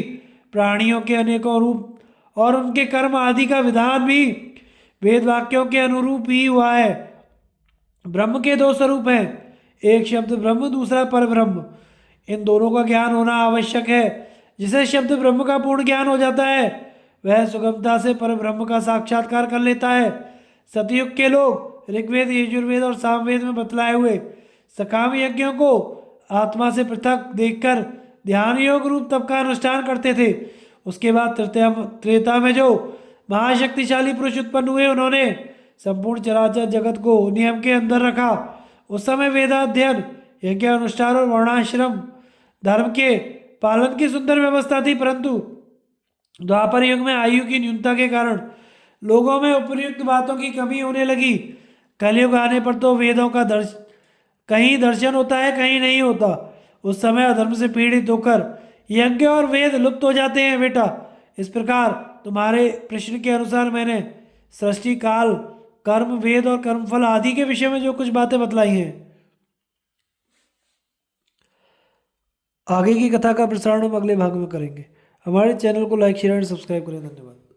प्राणियों के अनेकों रूप और उनके कर्म आदि का विधान भी वेद वाक्यों के अनुरूप ही हुआ है। ब्रह्म के दो स्वरूप हैं, एक शब्द ब्रह्म, दूसरा पर ब्रह्म। इन दोनों का ज्ञान होना आवश्यक है। जिसे शब्द ब्रह्म का पूर्ण ज्ञान हो जाता है, वह सुगमता से पर ब्रह्म का साक्षात्कार कर लेता है। सतयुग के लोग ऋग्वेद, यजुर्वेद और सामवेद में बतलाए हुए सकाम यज्ञों को आत्मा से पृथक देखकर ध्यान योग रूप तप का अनुष्ठान करते थे। उसके बाद त्रेता में जो महाशक्तिशाली पुरुष उत्पन्न हुए, उन्होंने संपूर्ण चराचर जगत को नियम के अंदर रखा। उस समय वेदाध्ययन, यज्ञ अनुष्ठान और वर्णाश्रम धर्म के पालन की सुंदर व्यवस्था थी, परंतु द्वापर युग में आयु की न्यूनता के कारण लोगों में उपयुक्त बातों की कमी होने लगी। कलयुग आने पर तो वेदों का कहीं दर्शन होता है, कहीं नहीं होता। उस समय अधर्म से पीड़ित होकर यज्ञ और वेद लुप्त हो जाते हैं। बेटा, इस प्रकार तुम्हारे प्रश्न के अनुसार मैंने सृष्टि काल, कर्म, वेद और कर्मफल आदि के विषय में जो कुछ बातें बतलाई हैं। आगे की कथा का प्रसारण हम अगले भाग में करेंगे। हमारे चैनल को लाइक, शेयर एंड सब्सक्राइब करें। धन्यवाद।